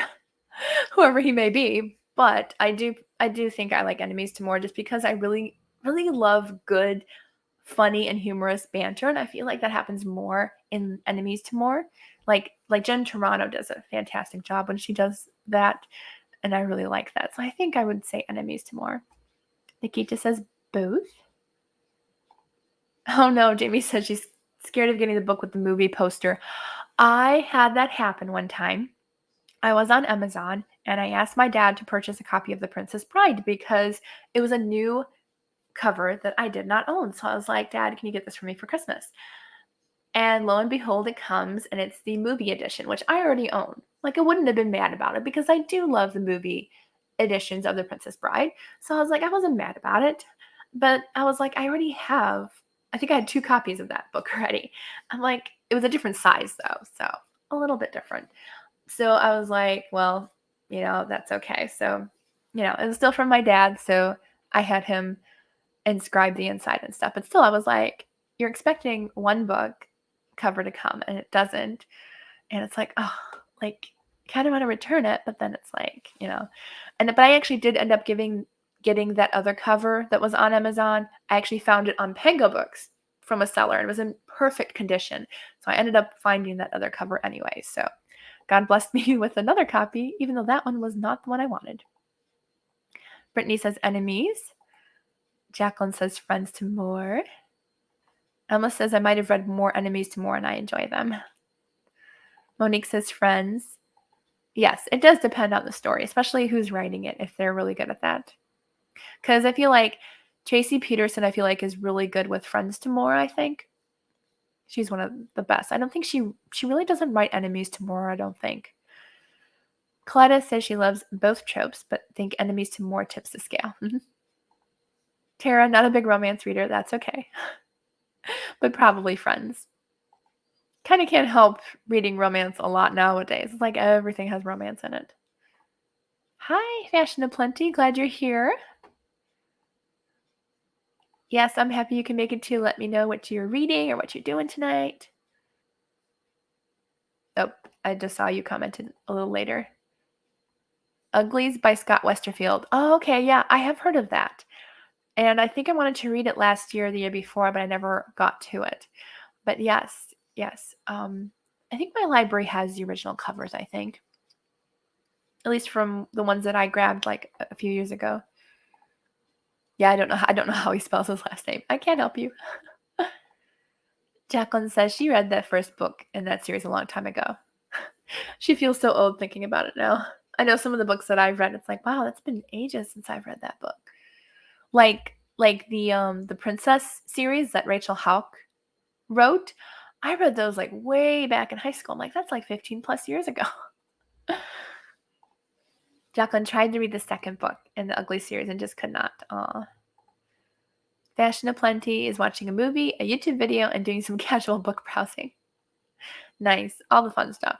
whoever he may be. But I do think I like enemies to more just because I really, really love good, funny, and humorous banter, and I feel like that happens more in enemies to more. Like Jen Toronto does a fantastic job when she does that, and I really like that. So I think I would say enemies to more. Nikita says both. Oh no, Jamie says she's scared of getting the book with the movie poster. I had that happen one time. I was on Amazon and I asked my dad to purchase a copy of The Princess Bride because it was a new cover that I did not own. So I was like, Dad, can you get this for me for Christmas? And lo and behold, it comes and it's the movie edition, which I already own. Like, I wouldn't have been mad about it because I do love the movie editions of The Princess Bride. So I was like, I wasn't mad about it. But I was like, I already have, I think I had 2 copies of that book already. I'm like, it was a different size though. So a little bit different. So I was like, well, that's okay. So, it was still from my dad. So I had him inscribe the inside and stuff. But still, I was like, you're expecting one book cover to come and it doesn't. And it's like, oh, like, kind of want to return it. But then it's like, but I actually did end up getting that other cover that was on Amazon. I actually found it on Penguin Books from a seller and it was in perfect condition. So I ended up finding that other cover anyway. So God blessed me with another copy, even though that one was not the one I wanted. Brittany says enemies. Jacqueline says friends to more. Emma says I might have read more enemies to more and I enjoy them. Monique says friends. Yes, it does depend on the story, especially who's writing it, if they're really good at that. Because I feel like Tracy Peterson, I feel like, is really good with friends to more, I think. She's one of the best. I don't think she really doesn't write enemies to more, I don't think. Coletta says she loves both tropes, but think enemies to more tips the scale. Tara, not a big romance reader. That's okay. But probably friends. Kind of can't help reading romance a lot nowadays. It's like everything has romance in it. Hi, Fashion Aplenty. Glad you're here. Yes, I'm happy you can make it too. Let me know what you're reading or what you're doing tonight. Oh, I just saw you commented a little later. Uglies by Scott Westerfield. Oh, okay. Yeah, I have heard of that. And I think I wanted to read it last year or the year before, but I never got to it. But yes. I think my library has the original covers, I think. At least from the ones that I grabbed like a few years ago. Yeah, I don't know how he spells his last name. I can't help you. Jacqueline says she read that first book in that series a long time ago. She feels so old thinking about it now. I know some of the books that I've read, it's like, wow, that's been ages since I've read that book. Like the Princess series that Rachel Hauck wrote. I read those like way back in high school. I'm like, that's like 15 plus years ago. Jacqueline tried to read the second book in the Ugly series and just could not. Aw. Fashion Aplenty is watching a movie, a YouTube video, and doing some casual book browsing. Nice. All the fun stuff.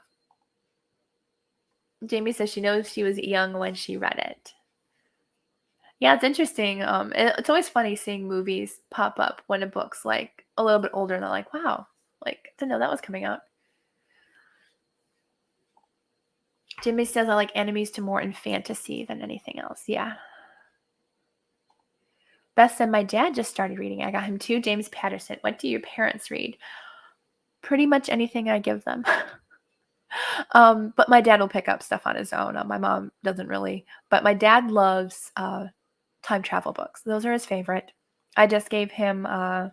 Jamie says she knows she was young when she read it. Yeah, it's interesting. It's always funny seeing movies pop up when a book's like a little bit older and they're like, wow, like, didn't know that was coming out. Jimmy says I like enemies to more in fantasy than anything else. Yeah. Beth said my dad just started reading. I got him too. James Patterson. What do your parents read? Pretty much anything I give them. But my dad will pick up stuff on his own. My mom doesn't really. But my dad loves time travel books. Those are his favorite. I just gave him The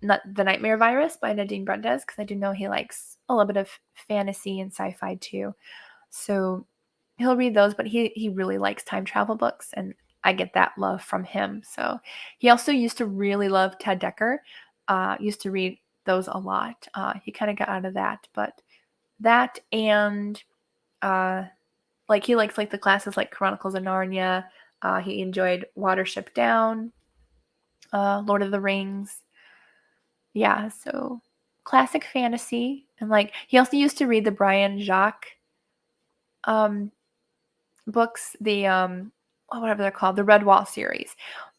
Nightmare Virus by Nadine Brundes because I do know he likes a little bit of fantasy and sci-fi too. So he'll read those, but he really likes time travel books, and I get that love from him. So he also used to really love Ted Dekker. Used to read those a lot. He kind of got out of that, but that and like he likes like the classes like Chronicles of Narnia. He enjoyed Watership Down, Lord of the Rings. Yeah, so classic fantasy. And like he also used to read the Brian Jacques books, the whatever they're called, the Redwall series.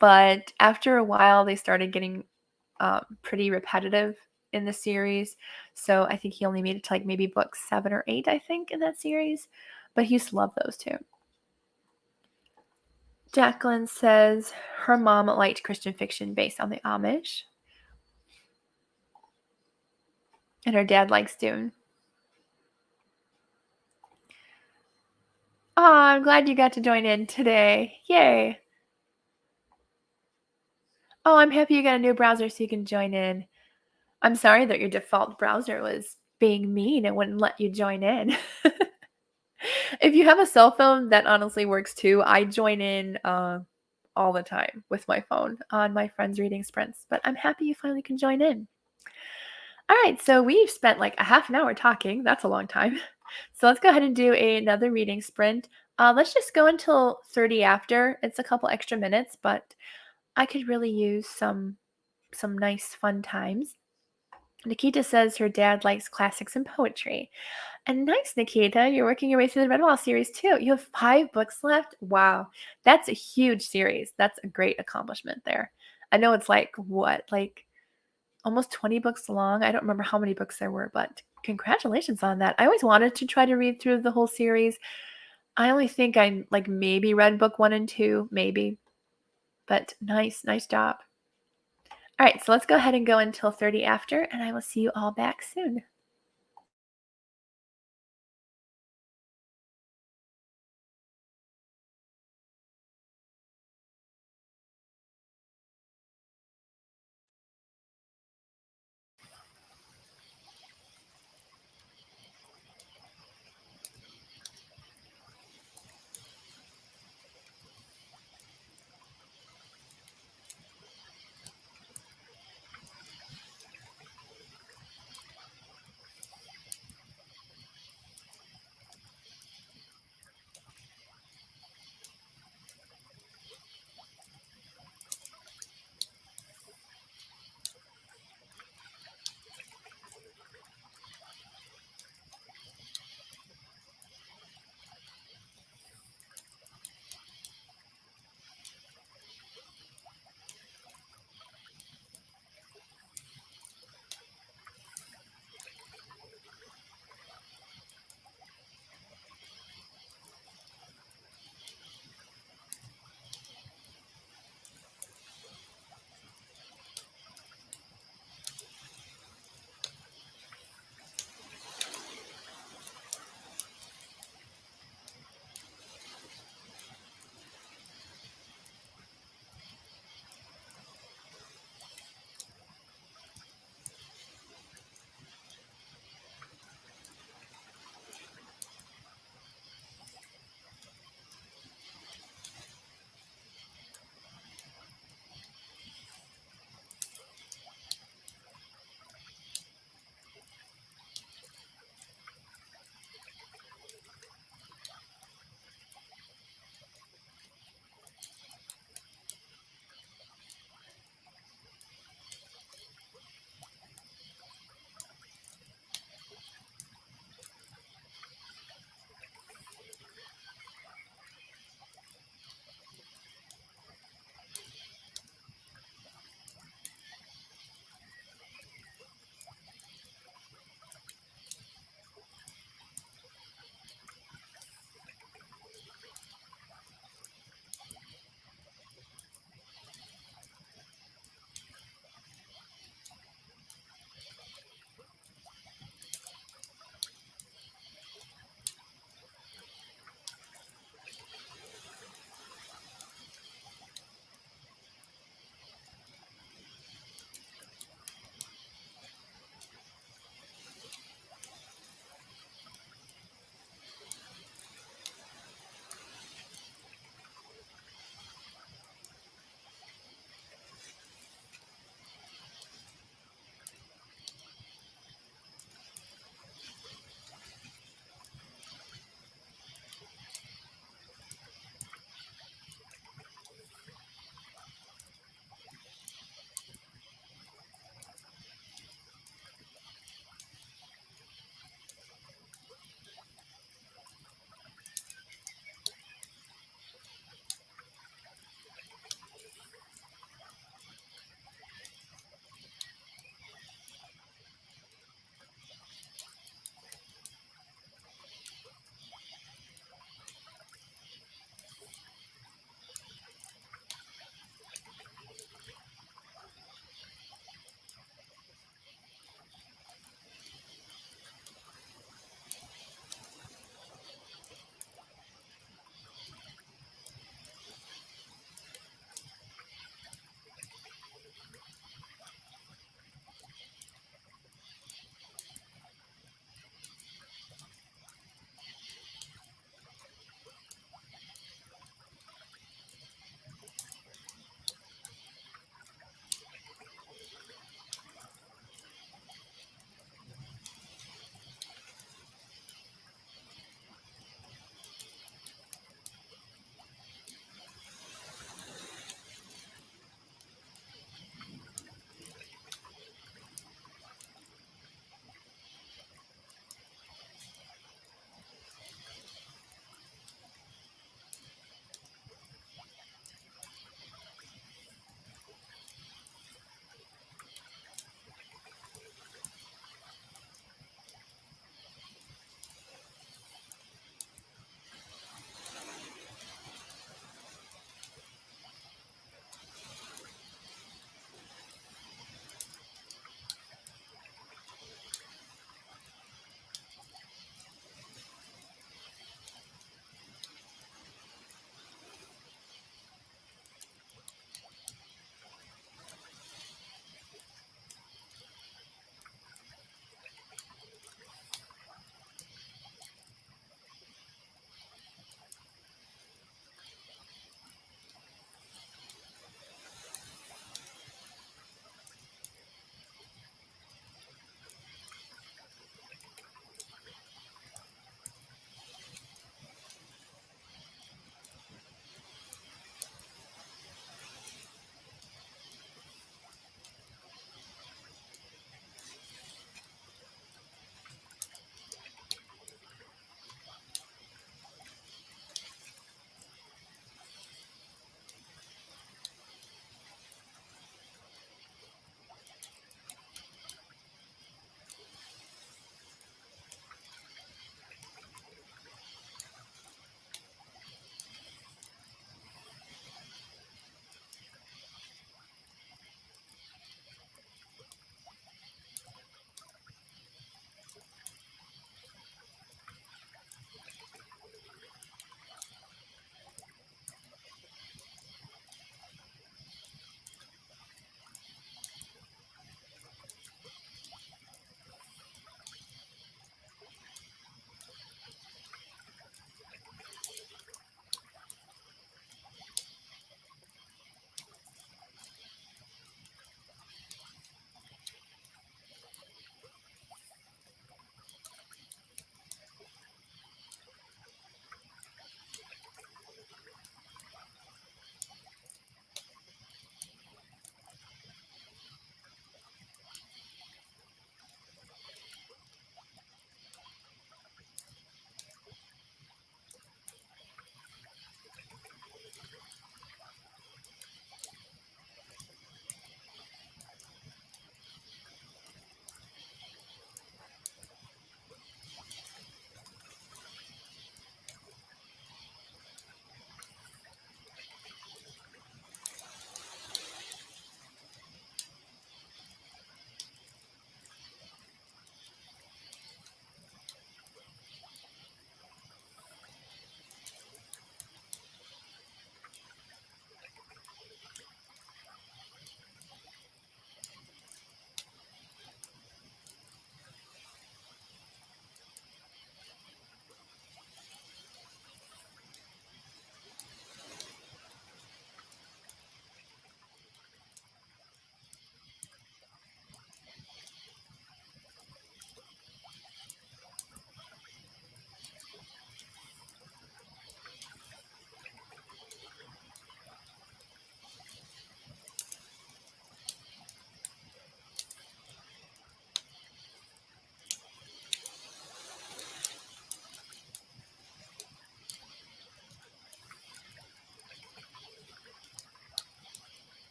But after a while they started getting pretty repetitive in the series. So I think he only made it to like maybe book 7 or 8, I think, in that series. But he used to love those too. Jacqueline says her mom liked Christian fiction based on the Amish. And her dad likes Dune. Oh, I'm glad you got to join in today. Yay. Oh, I'm happy you got a new browser so you can join in. I'm sorry that your default browser was being mean and wouldn't let you join in. If you have a cell phone, that honestly works too. I join in all the time with my phone on my friends' reading sprints, but I'm happy you finally can join in. All right, so we've spent like a half an hour talking. That's a long time. So let's go ahead and do another reading sprint. Let's just go until 30 after. It's a couple extra minutes, but I could really use some nice fun times. Nikita says her dad likes classics and poetry. And nice, Nikita. You're working your way through the Redwall series too. You have 5 books left. Wow. That's a huge series. That's a great accomplishment there. I know it's like, what, like almost 20 books long. I don't remember how many books there were, but congratulations on that. I always wanted to try to read through the whole series. I only think I like maybe read book 1 and 2, maybe. But nice job. All right, so let's go ahead and go until 30 after, and I will see you all back soon.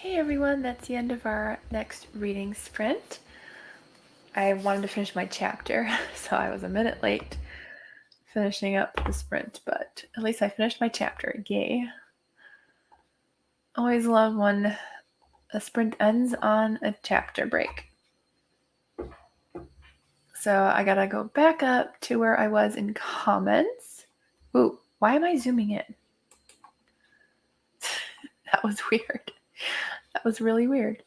Okay, everyone, that's the end of our next reading sprint. I wanted to finish my chapter, so I was a minute late finishing up the sprint, but at least I finished my chapter. Yay. Always love when a sprint ends on a chapter break. So I gotta go back up to where I was in comments. Ooh, why am I zooming in? That was weird. That was really weird.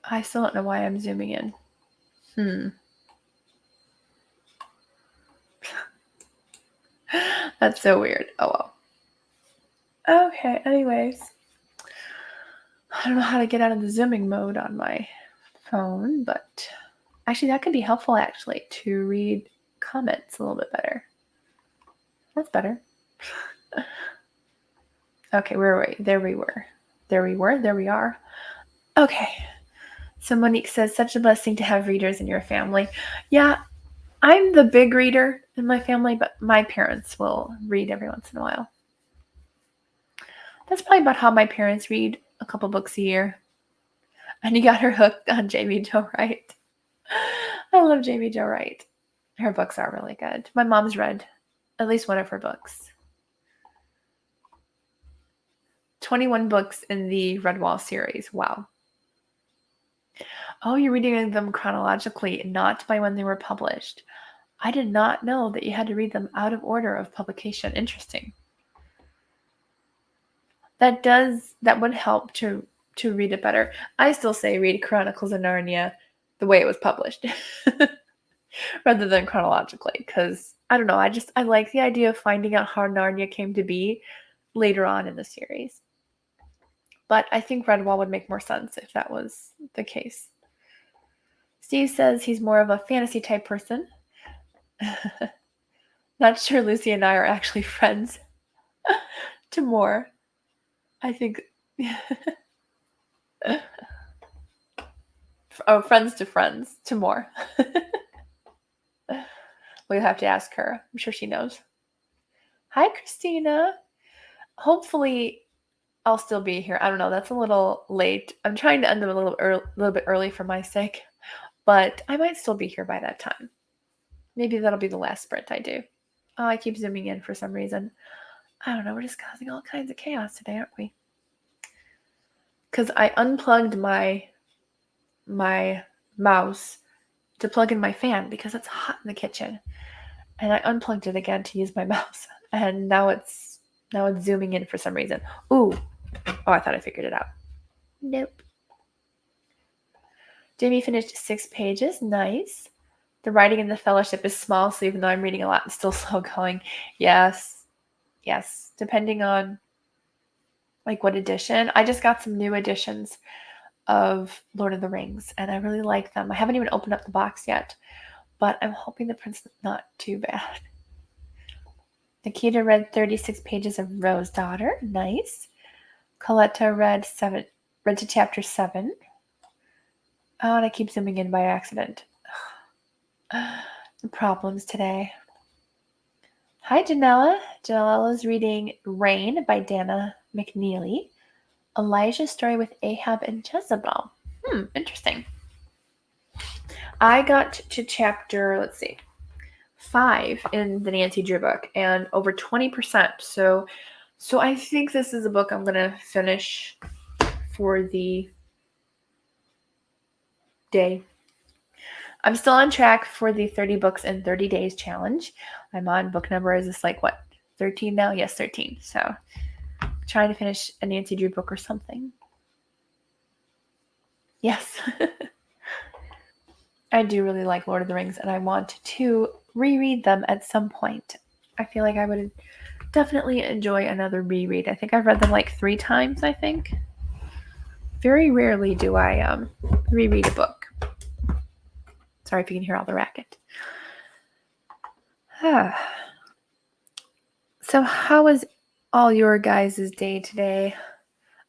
I still don't know why I'm zooming in. That's so weird. Oh well. Okay, anyways. I don't know how to get out of the zooming mode on my phone, but actually that could be helpful actually to read comments a little bit better. That's better. Okay, where were we? There we are. Okay. So Monique says, such a blessing to have readers in your family. Yeah, I'm the big reader in my family, but my parents will read every once in a while. That's probably about how my parents read, a couple books a year. And you got her hooked on Jamie Jo Wright. I love Jamie Jo Wright. Her books are really good. My mom's read at least one of her books. 21 books in the Redwall series. Wow. Oh, you're reading them chronologically, not by when they were published. I did not know that you had to read them out of order of publication. Interesting. That would help to read it better. I still say read Chronicles of Narnia the way it was published rather than chronologically, because I don't know, I like the idea of finding out how Narnia came to be later on in the series. But I think Redwall would make more sense if that was the case. Steve says he's more of a fantasy type person. Not sure Lucy and I are actually friends. To more. I think. Oh, friends to friends. To more. We'll have to ask her. I'm sure she knows. Hi, Christina. Hopefully, I'll still be here. I don't know. That's a little late. I'm trying to end them a little bit early for my sake, but I might still be here by that time. Maybe that'll be the last sprint I do. Oh, I keep zooming in for some reason. I don't know. We're just causing all kinds of chaos today, aren't we? Because I unplugged my mouse to plug in my fan because it's hot in the kitchen, and I unplugged it again to use my mouse, and now it's zooming in for some reason. Ooh, oh, I thought I figured it out. Nope. Jamie finished 6 pages. Nice. The writing in the fellowship is small, so even though I'm reading a lot, it's still slow going. Yes. Depending on like what edition. I just got some new editions of Lord of the Rings, and I really like them. I haven't even opened up the box yet, but I'm hoping the print's not too bad. Nikita read 36 pages of Rose Daughter. Nice. Coletta read to chapter 7. Oh, and I keep zooming in by accident. The problems today. Hi, Janella. Janella's reading Rain by Dana McNeely. Elijah's story with Ahab and Jezebel. Interesting. I got to chapter, 5 in the Nancy Drew book, and over 20%. So I think this is a book I'm going to finish for the day. I'm still on track for the 30 books in 30 days challenge. I'm on book number, is this 13 now? Yes, 13. So trying to finish a Nancy Drew book or something. Yes. I do really like Lord of the Rings, and I want to reread them at some point. I feel like I would definitely enjoy another reread. I think I've read them 3 times, I think. Very rarely do I reread a book. Sorry if you can hear all the racket. So how was all your guys' day today?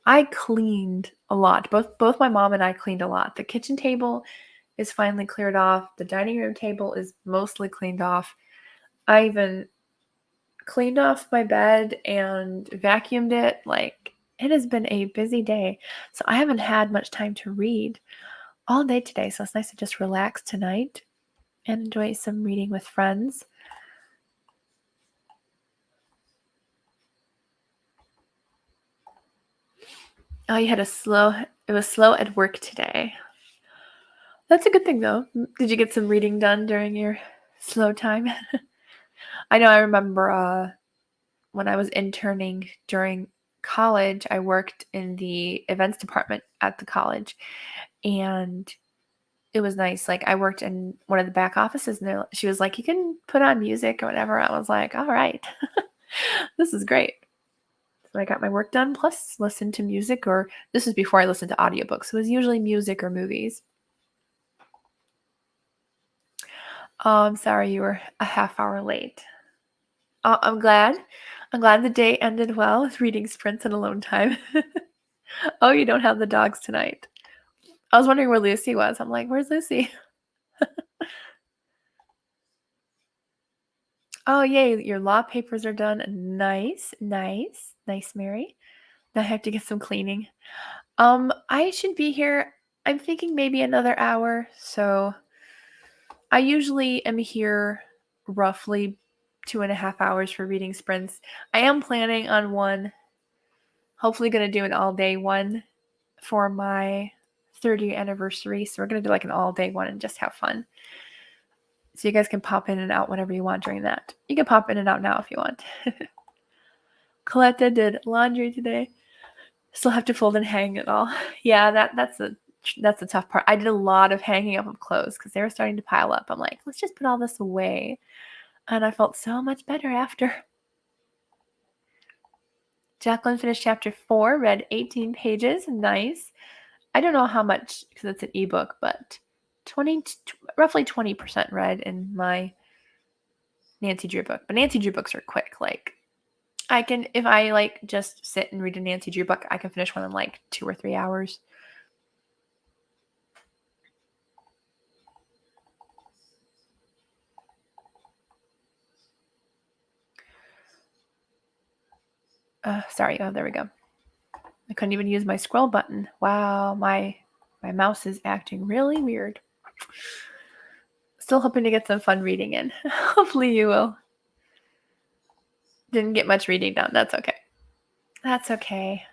I cleaned a lot. Both my mom and I cleaned a lot. The kitchen table is finally cleared off. The dining room table is mostly cleaned off. I even cleaned off my bed and vacuumed it It has been a busy day, so I haven't had much time to read all day today. So it's nice to just relax tonight and enjoy some reading with friends. Oh, it was slow at work today. That's a good thing though. Did you get some reading done during your slow time? I know I remember when I was interning during college, I worked in the events department at the college, and it was nice. Like I worked in one of the back offices, and she was like, "You can put on music or whatever." I was like, "All right, this is great." So I got my work done, plus listened to music, or this was before I listened to audiobooks. It was usually music or movies. Oh, I'm sorry you were a half hour late. Oh, I'm glad. I'm glad the day ended well with reading sprints and alone time. Oh, you don't have the dogs tonight. I was wondering where Lucy was. I'm like, where's Lucy? Oh, yay, your law papers are done. Nice, nice, nice, Mary. Now I have to get some cleaning. I should be here. I'm thinking maybe another hour. So I usually am here roughly 2.5 hours for reading sprints. I am planning on one, hopefully going to do an all day one for my 30th anniversary. So we're going to do like an all day one and just have fun. So you guys can pop in and out whenever you want during that. You can pop in and out now if you want. Coletta did laundry today. Still have to fold and hang it all. Yeah, that's the tough part. I did a lot of hanging up of clothes because they were starting to pile up. I'm like, let's just put all this away. And I felt so much better after. Jacqueline finished chapter 4, read 18 pages. Nice. I don't know how much because it's an ebook, but roughly 20% read in my Nancy Drew book. But Nancy Drew books are quick. Like I can, if I like just sit and read a Nancy Drew book, I can finish one in like 2 or 3 hours. Sorry. Oh, there we go. I couldn't even use my scroll button. Wow, my mouse is acting really weird. Still hoping to get some fun reading in. Hopefully you will. Didn't get much reading done. That's okay. That's okay.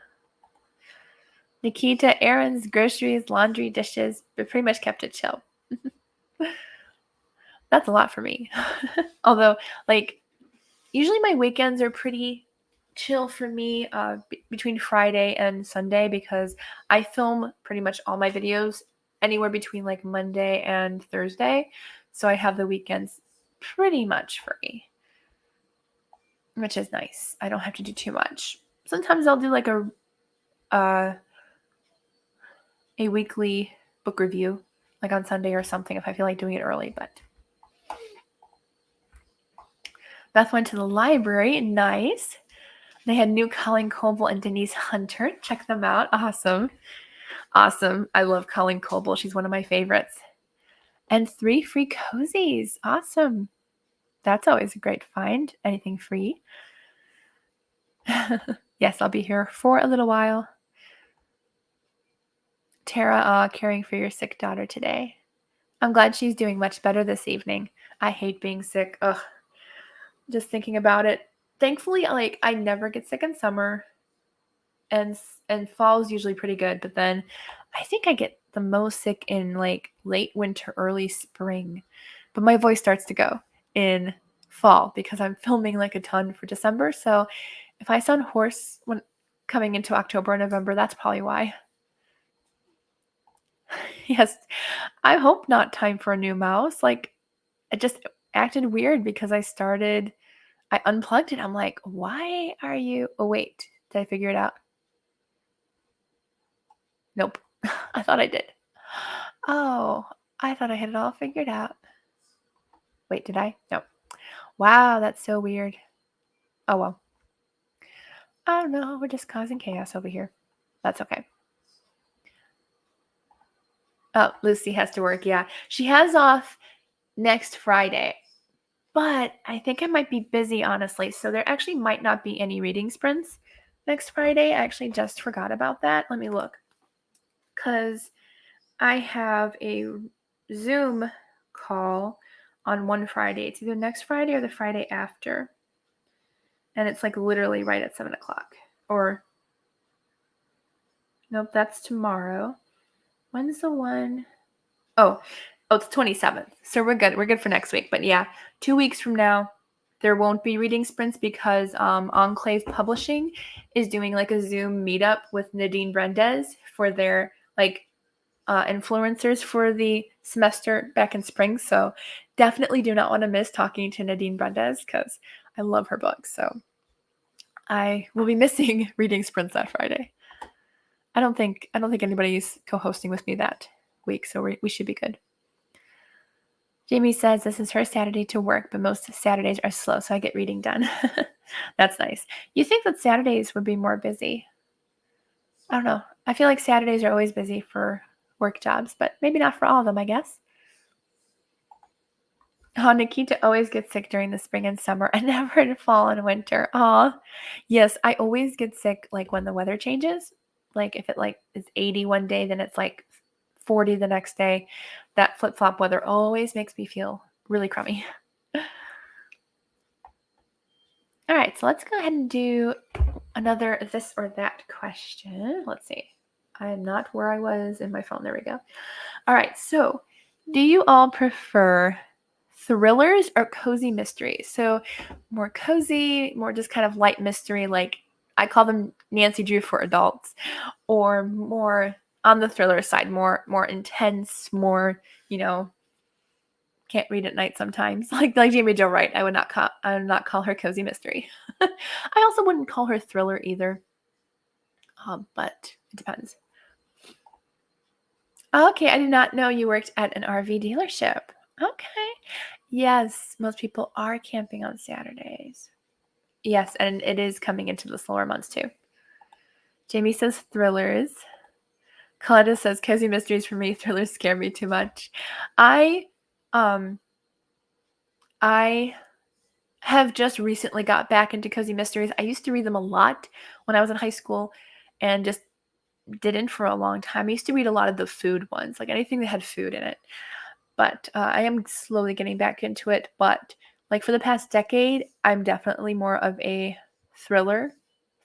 Nikita, errands, groceries, laundry, dishes, but pretty much kept it chill. That's a lot for me. Although, like, usually my weekends are pretty chill for me between Friday and Sunday because I film pretty much all my videos anywhere between like Monday and Thursday. So I have the weekends pretty much free, which is nice. I don't have to do too much. Sometimes I'll do like a weekly book review, like on Sunday or something if I feel like doing it early. But Beth went to the library. Nice. They had new Colleen Coble and Denise Hunter. Check them out. Awesome. Awesome. I love Colleen Coble. She's one of my favorites. And 3 free cozies. Awesome. That's always a great find. Anything free. Yes, I'll be here for a little while. Tara, caring for your sick daughter today. I'm glad she's doing much better this evening. I hate being sick. Ugh. Just thinking about it. Thankfully, like I never get sick in summer, and fall is usually pretty good. But then, I think I get the most sick in like late winter, early spring. But my voice starts to go in fall because I'm filming like a ton for December. So if I sound hoarse when coming into October and November, that's probably why. Yes, I hope not time for a new mouse. Like it just acted weird because I unplugged it. I'm like, why are you? Oh, wait. Did I figure it out? Nope. I thought I did. Oh, I thought I had it all figured out. Wait, did I? No. Wow, that's so weird. Oh, well. I don't know. We're just causing chaos over here. That's okay. Oh, Lucy has to work. Yeah. She has off next Friday. But I think I might be busy, honestly. So there actually might not be any reading sprints next Friday. I actually just forgot about that. Let me look. Because I have a Zoom call on one Friday. It's either next Friday or the Friday after. And it's like literally right at 7 o'clock. Or, nope, that's tomorrow. When's the one? Oh, it's 27th. So we're good. We're good for next week. But yeah, 2 weeks from now, there won't be reading sprints because Enclave Publishing is doing like a Zoom meetup with Nadine Brendez for their like influencers for the semester back in spring. So definitely do not want to miss talking to Nadine Brendez because I love her books. So I will be missing reading sprints that Friday. I don't think anybody's co-hosting with me that week, so we should be good. Jamie says this is her Saturday to work, but most Saturdays are slow, so I get reading done. That's nice. You think that Saturdays would be more busy? I don't know. I feel like Saturdays are always busy for work jobs, but maybe not for all of them, I guess. Oh, Nikita always gets sick during the spring and summer and never in fall and winter. Aw. Yes, I always get sick like when the weather changes. Like if it like is 80 one day, then it's like 40 the next day. That flip-flop weather always makes me feel really crummy. All right, so let's go ahead and do another this or that question. Let's see. I am not where I was in my phone. There we go. All right, so do you all prefer thrillers or cozy mysteries? So more cozy, more just kind of light mystery, like I call them Nancy Drew for adults, or more on the thriller side, more intense, more, can't read at night sometimes. Like Jamie Jo Wright, I would not call her cozy mystery. I also wouldn't call her thriller either. But it depends. Okay, I did not know you worked at an RV dealership. Okay. Yes, most people are camping on Saturdays. Yes, and it is coming into the slower months too. Jamie says thrillers. Coletta says cozy mysteries for me. Thrillers scare me too much. I have just recently got back into cozy mysteries. I used to read them a lot when I was in high school and just didn't for a long time. I used to read a lot of the food ones, like anything that had food in it. But I am slowly getting back into it. But like for the past decade, I'm definitely more of a thriller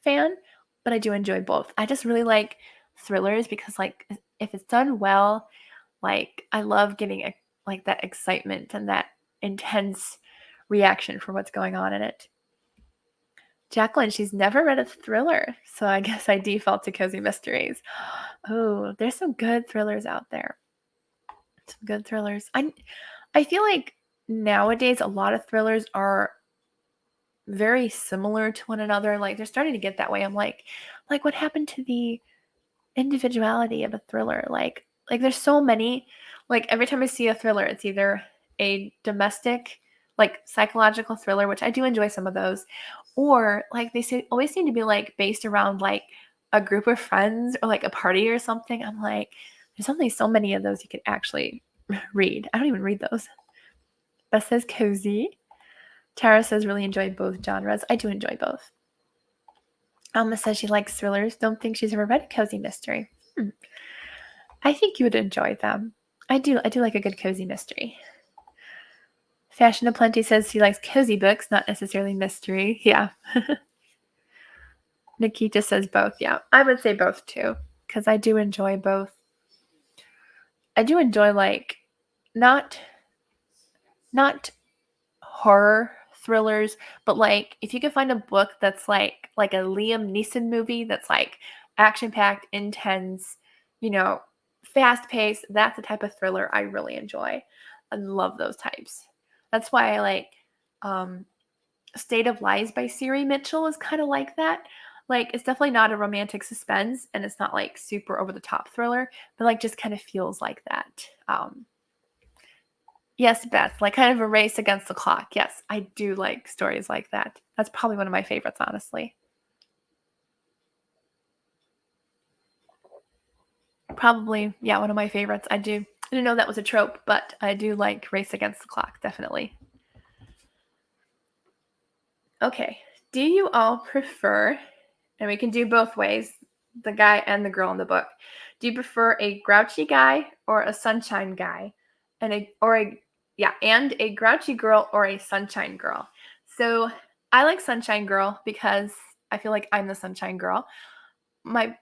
fan, but I do enjoy both. I just really like thrillers because like if it's done well, like I love getting like that excitement and that intense reaction for what's going on in it. Jacqueline, she's never read a thriller, so I guess I default to cozy mysteries. Oh, there's some good thrillers out there. Some good thrillers. I feel like nowadays a lot of thrillers are very similar to one another. Like they're starting to get that way. I'm like what happened to the individuality of a thriller? Like there's so many. Like every time I see a thriller, it's either a domestic, like psychological thriller, which I do enjoy some of those, or like always seem to be like based around like a group of friends or like a party or something. I'm like, there's only so many of those you could actually read. I don't even read those. Beth says cozy. Tara says really enjoy both genres. I do enjoy both. Alma says she likes thrillers. Don't think she's ever read a cozy mystery. I think you would enjoy them. I do like a good cozy mystery. Fashion Aplenty says she likes cozy books, not necessarily mystery. Yeah. Nikita says both. Yeah, I would say both too, because I do enjoy both. I do enjoy like not horror thrillers, but like if you can find a book that's like a Liam Neeson movie that's like action-packed, intense, fast-paced, that's the type of thriller I really enjoy. I love those types. That's why I like State of Lies by Siri Mitchell is kind of like that. Like it's definitely not a romantic suspense and it's not like super over the top thriller, but like just kind of feels like that. Yes, Beth, like kind of a race against the clock. Yes, I do like stories like that. That's probably one of my favorites, honestly. Probably, yeah, one of my favorites. I didn't know that was a trope, but I do like race against the clock, definitely. Okay, do you all prefer And we can do both ways, the guy and the girl in the book. Do you prefer a grouchy guy or a sunshine guy? And a grouchy girl or a sunshine girl. So I like sunshine girl because I feel like I'm the sunshine girl. I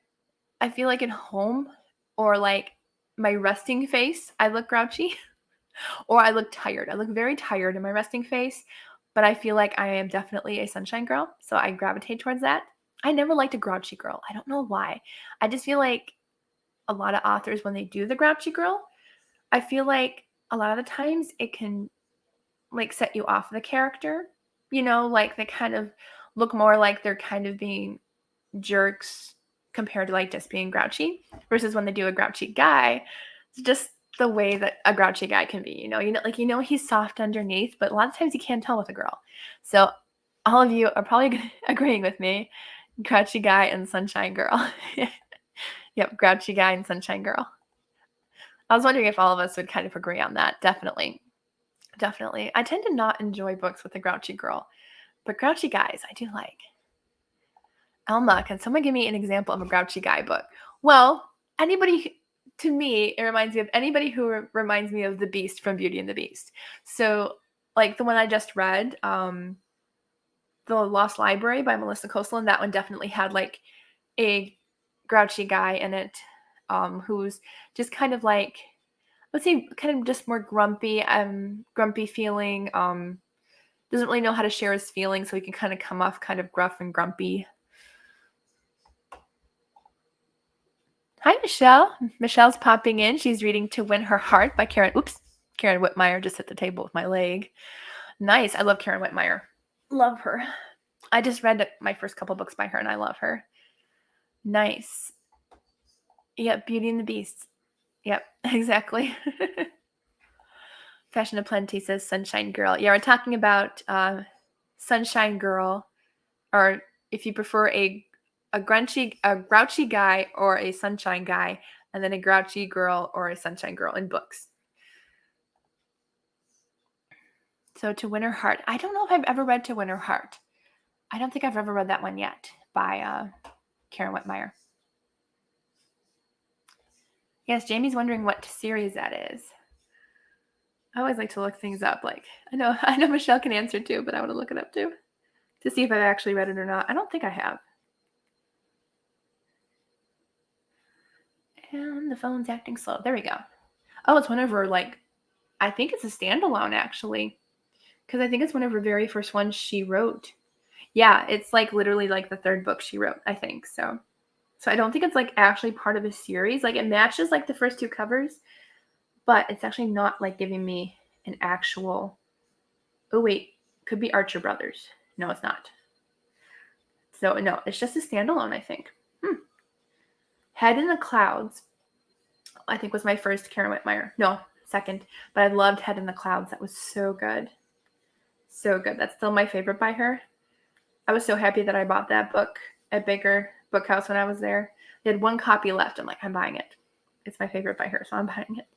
feel like at home or like my resting face, I look grouchy or I look tired. I look very tired in my resting face, but I feel like I am definitely a sunshine girl, so I gravitate towards that. I never liked a grouchy girl. I don't know why. I just feel like a lot of authors, when they do the grouchy girl, I feel like a lot of the times it can like set you off the character. Like they kind of look more like they're kind of being jerks compared to like just being grouchy, versus when they do a grouchy guy, it's just the way that a grouchy guy can be, he's soft underneath, but a lot of times you can't tell with a girl. So all of you are probably agreeing with me, grouchy guy and sunshine girl. Yep, grouchy guy and sunshine girl. I was wondering if all of us would kind of agree on that. Definitely. I tend to not enjoy books with a grouchy girl, but grouchy guys I do like. Elma, can someone give me an example of a grouchy guy book? Well, to me, it reminds me of anybody who reminds me of the Beast from Beauty and the Beast. So, like the one I just read, The Lost Library by Melissa Koslan, that one definitely had like a grouchy guy in it, who's just kind of like, let's say, kind of just more grumpy feeling, doesn't really know how to share his feelings, so he can kind of come off kind of gruff and grumpy. Hi, Michelle. Michelle's popping in. She's reading To Win Her Heart by Karen Whitmire just hit the table with my leg. Nice. I love Karen Whitmire. Love her. I just read my first couple books by her, and I love her. Nice. Yep, Beauty and the Beast. Yep, exactly. Fashion of Plenty says Sunshine Girl. Yeah, we're talking about Sunshine Girl, or if you prefer a grouchy guy or a sunshine guy, and then a grouchy girl or a sunshine girl in books. So To Win Her Heart. I don't know if I've ever read To Win Her Heart. I don't think I've ever read that one yet by Karen Whitmire. Yes, Jamie's wondering what series that is. I always like to look things up. Like I know Michelle can answer too, but I want to look it up too to see if I've actually read it or not. I don't think I have. And the phone's acting slow. There we go. Oh, it's one of her, like, I think it's a standalone actually, because I think it's one of her very first ones she wrote. Yeah, it's like literally like the third book she wrote, I think. So I don't think it's like actually part of a series. Like it matches like the first two covers, but it's actually not like giving me an actual. Oh wait, could be Archer Brothers. No, it's not. So no, it's just a standalone, I think. Head in the Clouds, I think, was my first Karen Whitmire. No, second. But I loved Head in the Clouds. That was so good. So good. That's still my favorite by her. I was so happy that I bought that book at Baker Bookhouse when I was there. They had one copy left. I'm like, I'm buying it. It's my favorite by her, so I'm buying it.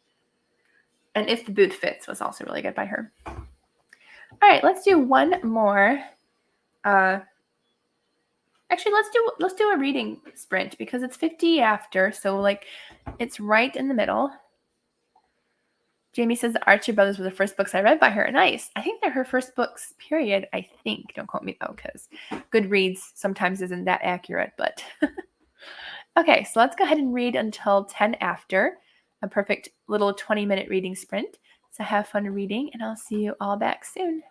And If the Boot Fits was also really good by her. All right, let's do one more. Actually, let's do a reading sprint because it's 50 after, so like it's right in the middle. Jamie says the Archer Brothers were the first books I read by her. Nice. I think they're her first books, period. I think. Don't quote me though, because Goodreads sometimes isn't that accurate, but okay, so let's go ahead and read until 10 after. A perfect little 20-minute reading sprint. So have fun reading, and I'll see you all back soon.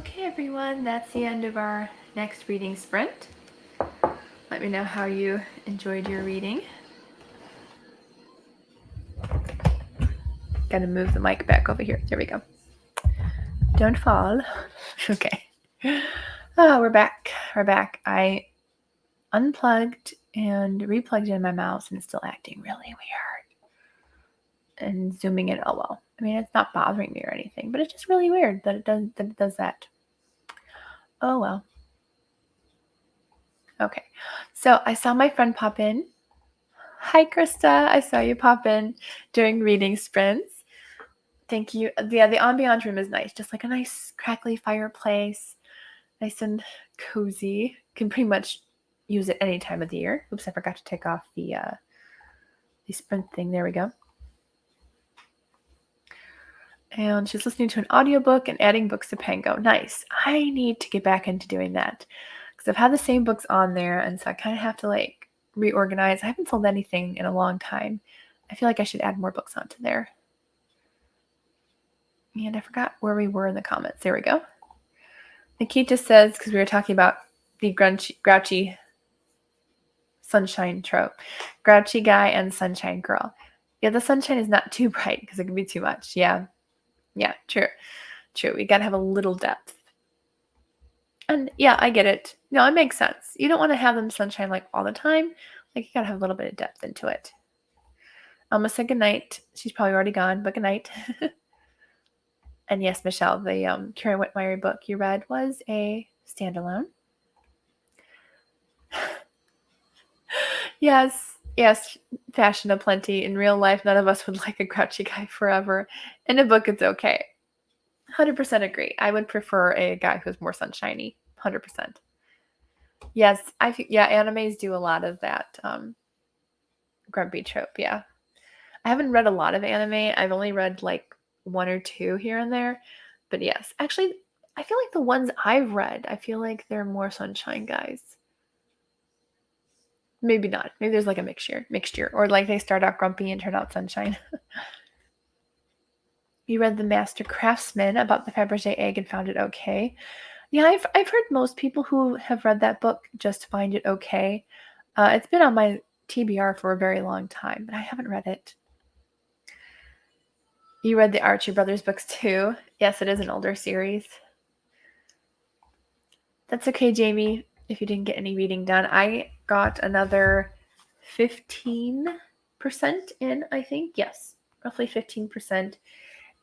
Okay, everyone, that's the end of our next reading sprint. Let me know how you enjoyed your reading. Gotta move the mic back over here. There we go. Don't fall. Okay. Oh, we're back. We're back. I unplugged and replugged in my mouse, and it's still acting really weird. And zooming in, oh well. I mean, it's not bothering me or anything, but it's just really weird that it does that. Oh well. Okay. So I saw my friend pop in. Hi, Krista. I saw you pop in during reading sprints. Thank you. Yeah, the ambiance room is nice. Just like a nice crackly fireplace. Nice and cozy. Can pretty much use it any time of the year. Oops, I forgot to take off the sprint thing. There we go. And she's listening to an audiobook and adding books to Pango. Nice. I need to get back into doing that because I've had the same books on there, and so I kind of have to like reorganize. I haven't sold anything in a long time. I feel like I should add more books onto there. And I forgot where we were in the comments. There we go. Nikita says, because we were talking about the grouchy sunshine trope. Grouchy guy and sunshine girl. Yeah, the sunshine is not too bright because it can be too much. Yeah, true. We got to have a little depth. And yeah, I get it. No, it makes sense. You don't want to have them sunshine like all the time. Like you got to have a little bit of depth into it. Alma said goodnight. She's probably already gone, but goodnight. And yes, Michelle, the Karen Whitmire book you read was a standalone. Yes, fashion aplenty. In real life, none of us would like a grouchy guy forever. In a book, it's okay. 100% agree. I would prefer a guy who's more sunshiny. 100%. Yes, animes do a lot of that grumpy trope. Yeah, I haven't read a lot of anime. I've only read like one or two here and there. But yes, actually, I feel like the ones I've read, I feel like they're more sunshine guys. Maybe not. Maybe there's like a mixture, or like they start out grumpy and turn out sunshine. You read The Master Craftsman about the Fabergé egg and found it okay. Yeah, I've heard most people who have read that book just find it okay. It's been on my TBR for a very long time, but I haven't read it. You read the Archie Brothers books too? Yes, it is an older series. That's okay, Jamie, if you didn't get any reading done. I got another 15% in, I think. Yes, roughly 15%.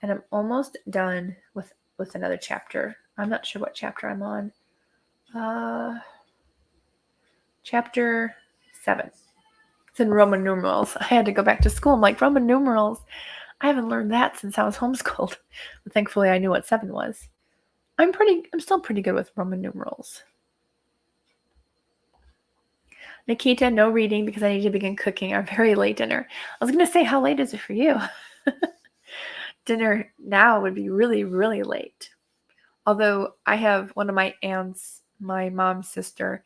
And I'm almost done with another chapter. I'm not sure what chapter I'm on. Chapter 7. It's in Roman numerals. I had to go back to school. I'm like, Roman numerals? I haven't learned that since I was homeschooled. But thankfully, I knew what 7 was. I'm still pretty good with Roman numerals. Nikita, no reading because I need to begin cooking our very late dinner. I was going to say, how late is it for you? Dinner now would be really, really late. Although I have one of my aunts, my mom's sister,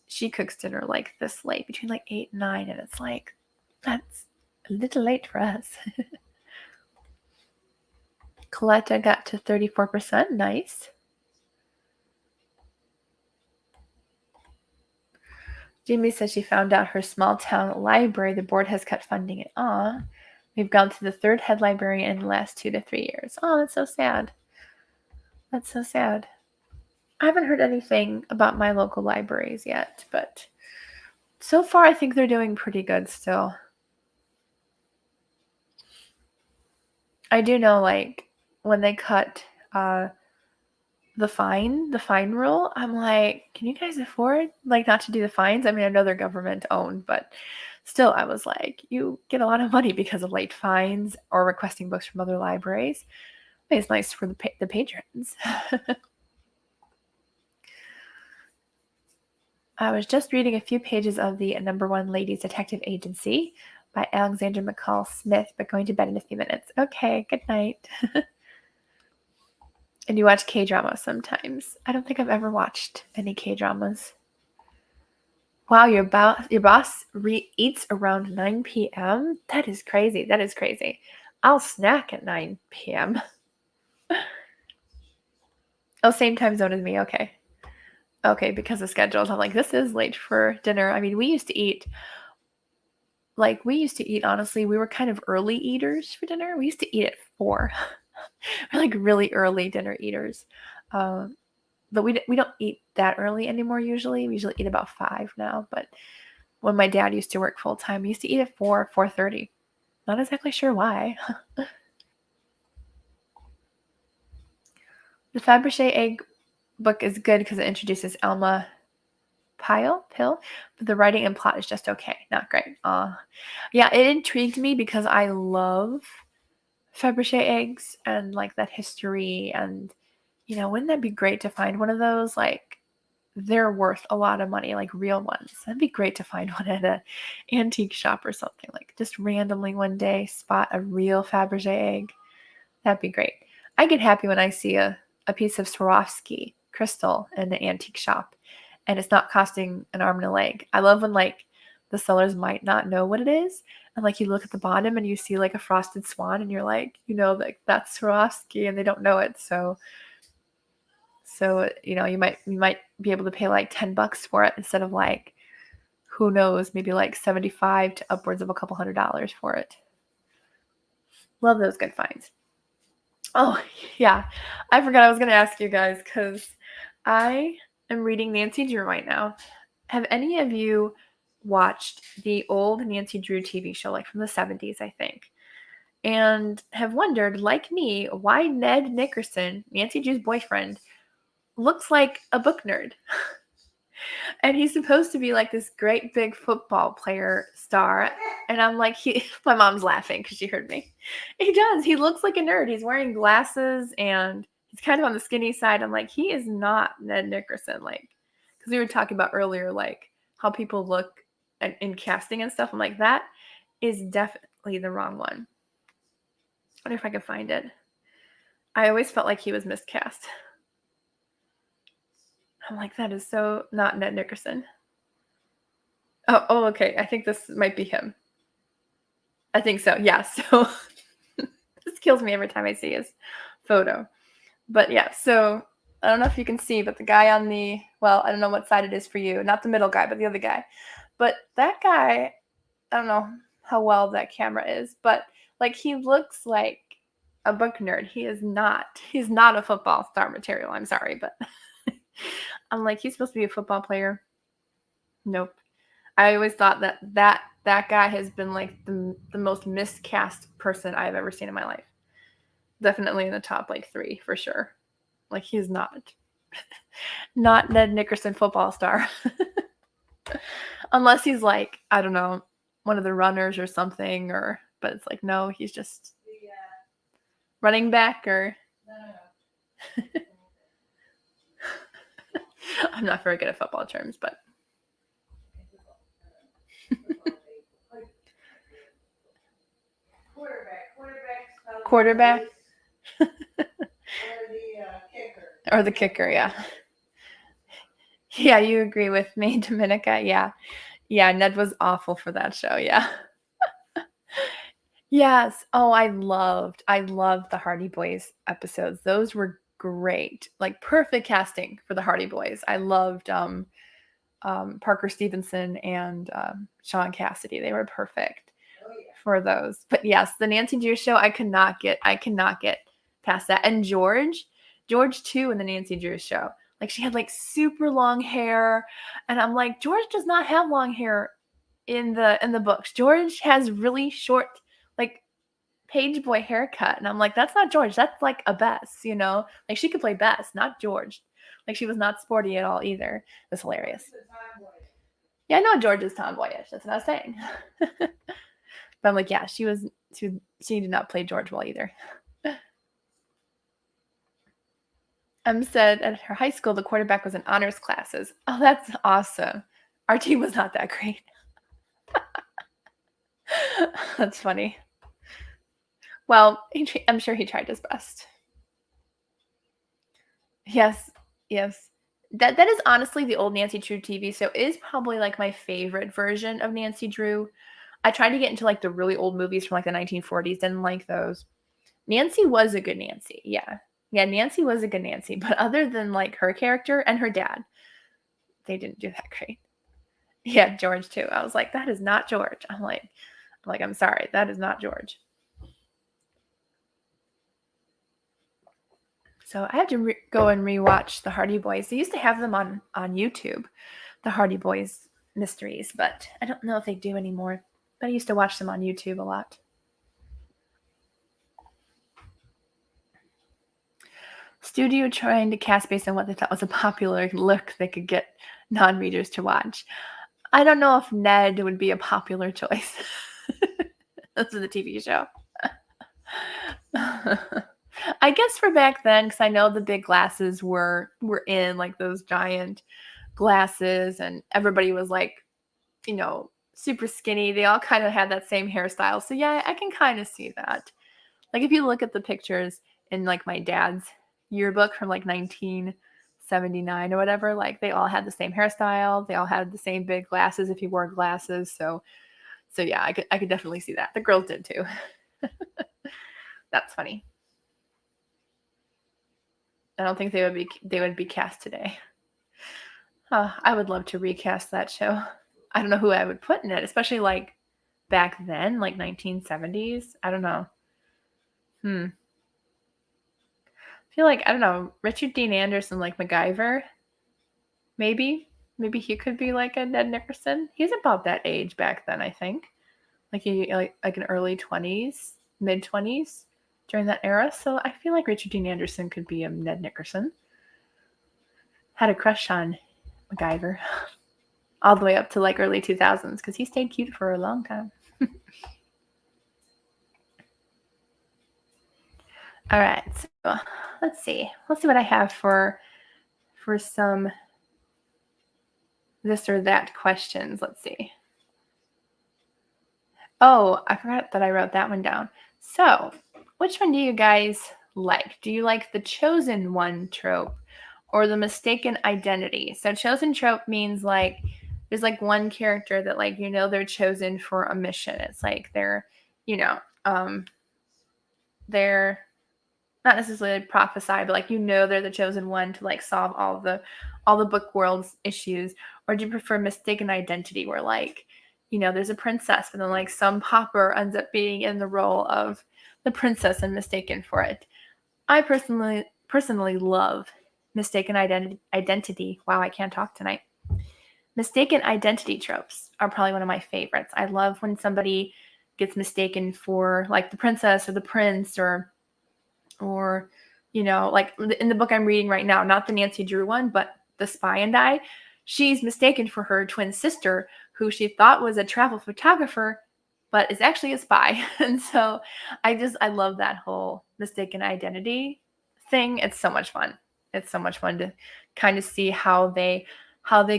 she cooks dinner like this late, between like 8 and 9, and it's like, that's a little late for us. Coletta got to 34%. Nice. Jimmy says she found out her small town library, the board has cut funding it. Aw. We've gone to the 3rd head librarian in the last 2 to 3 years. Oh, that's so sad. That's so sad. I haven't heard anything about my local libraries yet, but so far I think they're doing pretty good still. I do know, like, when they cut the fine rule, I'm like, can you guys afford, like, not to do the fines? I mean, I know they're government owned, but still, I was like, you get a lot of money because of late fines or requesting books from other libraries. I mean, it's nice for the patrons. I was just reading a few pages of the number 1 Ladies Detective Agency by Alexander McCall Smith, but going to bed in a few minutes. Okay, good night. And you watch K-dramas sometimes. I don't think I've ever watched any K-dramas. Wow, your boss eats around 9 p.m.? That is crazy. I'll snack at 9 p.m. Oh, same time zone as me. Okay. Okay, because of schedules. I'm like, this is late for dinner. I mean, we used to eat, honestly, we were kind of early eaters for dinner. We used to eat at 4. We're like really early dinner eaters. But we don't eat that early anymore usually. We usually eat about 5 now. But when my dad used to work full time, we used to eat at 4, 4:30. Not exactly sure why. The Fabergé egg book is good because it introduces Elma Pill, but the writing and plot is just okay, not great. Yeah, it intrigued me because I love Fabergé eggs and like that history, and wouldn't that be great to find one of those? Like, they're worth a lot of money, like real ones. That'd be great to find one at an antique shop or something. Like, just randomly one day spot a real Fabergé egg. That'd be great. I get happy when I see a piece of Swarovski crystal in an antique shop and it's not costing an arm and a leg. I love when like the sellers might not know what it is. And like you look at the bottom and you see like a frosted swan and you're like, like that's Swarovski and they don't know it. So you might be able to pay like $10 for it instead of like, who knows, maybe like 75 to upwards of a couple $100 for it. Love those good finds. Oh, yeah. I forgot I was going to ask you guys because I am reading Nancy Drew right now. Have any of you watched the old Nancy Drew TV show, like from the 70s, I think, and have wondered, like me, why Ned Nickerson, Nancy Drew's boyfriend, looks like a book nerd? And he's supposed to be like this great big football player star. And I'm like, my mom's laughing because she heard me. He does. He looks like a nerd. He's wearing glasses and he's kind of on the skinny side. I'm like, he is not Ned Nickerson. Like, because we were talking about earlier, like how people look in casting and stuff. I'm like, that is definitely the wrong one. I wonder if I can find it. I always felt like he was miscast. I'm like, that is so not Ned Nickerson. Oh, okay. I think this might be him. I think so. Yeah. So this kills me every time I see his photo. But yeah, so I don't know if you can see, but the guy on I don't know what side it is for you. Not the middle guy, but the other guy. But that guy, I don't know how well that camera is, but like he looks like a book nerd. He's not a football star material. I'm sorry, but I'm like, he's supposed to be a football player. Nope. I always thought that guy has been like the most miscast person I've ever seen in my life. Definitely in the top like 3 for sure. Like he's not Ned Nickerson football star. Unless he's like, I don't know, one of the runners or something, but it's like, no, he's just running back or no. I'm not very good at football terms, but quarterback. Or the kicker, yeah. Yeah, you agree with me, Dominica. Yeah. Yeah, Ned was awful for that show, yeah. Yes. Oh, I loved the Hardy Boys episodes. Those were great. Like perfect casting for the Hardy Boys. I loved Parker Stevenson and Sean Cassidy. They were perfect for those. But yes, the Nancy Drew show, I cannot get past that. And George too in the Nancy Drew show. Like she had like super long hair, and I'm like, George does not have long hair in the books. George has really short, like page boy haircut, and I'm like, that's not George. That's like a Bess, Like she could play Bess, not George. Like she was not sporty at all either. It was hilarious. Yeah, I know George is tomboyish. That's what I was saying. But I'm like, yeah, she did not play George well either. Said at her high school, the quarterback was in honors classes. Oh, that's awesome. Our team was not that great. That's funny. Well, I'm sure he tried his best. Yes. That is honestly the old Nancy Drew TV show is probably like my favorite version of Nancy Drew. I tried to get into like the really old movies from like the 1940s, didn't like those. Nancy was a good Nancy, yeah. Yeah, Nancy was a good Nancy, but other than like her character and her dad, they didn't do that great. Yeah, George too. I was like, that is not George. I'm sorry, that is not George. So I have to go and rewatch the Hardy Boys. They used to have them on YouTube, the Hardy Boys mysteries, but I don't know if they do anymore. But I used to watch them on YouTube a lot. Studio trying to cast based on what they thought was a popular look they could get non-readers to watch. I don't know if Ned would be a popular choice. This is the TV show. I guess for back then, because I know the big glasses were in, like those giant glasses, and everybody was like, super skinny. They all kind of had that same hairstyle. So yeah, I can kind of see that. Like if you look at the pictures in like my dad's yearbook from like 1979 or whatever, like they all had the same hairstyle. They all had the same big glasses if you wore glasses. So yeah, I could definitely see that. The girls did too. That's funny. I don't think they would be cast today. I would love to recast that show. I don't know who I would put in it, especially like back then, like 1970s. I don't know. I feel like, I don't know, Richard Dean Anderson, like MacGyver, maybe he could be like a Ned Nickerson. He's about that age back then, I think. Like he like an early 20s, mid 20s during that era. So I feel like Richard Dean Anderson could be a Ned Nickerson. Had a crush on MacGyver all the way up to like early 2000s because he stayed cute for a long time. All right, so let's see what I have for some this or that questions. Let's see. Oh, I forgot that I wrote that one down. So, which one do you guys like? Do you like the chosen one trope or the mistaken identity? So, chosen trope means like there's like one character that like they're chosen for a mission. It's like they're they're not necessarily prophesy, but like they're the chosen one to like solve all the book world's issues. Or do you prefer mistaken identity, where like there's a princess, but then like some pauper ends up being in the role of the princess and mistaken for it? I personally love mistaken identity. Wow, I can't talk tonight. Mistaken identity tropes are probably one of my favorites. I love when somebody gets mistaken for like the princess or the prince, or like in the book I'm reading right now, not the Nancy Drew one, but The Spy and I, she's mistaken for her twin sister, who she thought was a travel photographer, but is actually a spy. And so I love that whole mistaken identity thing. It's so much fun. It's so much fun to kind of see how they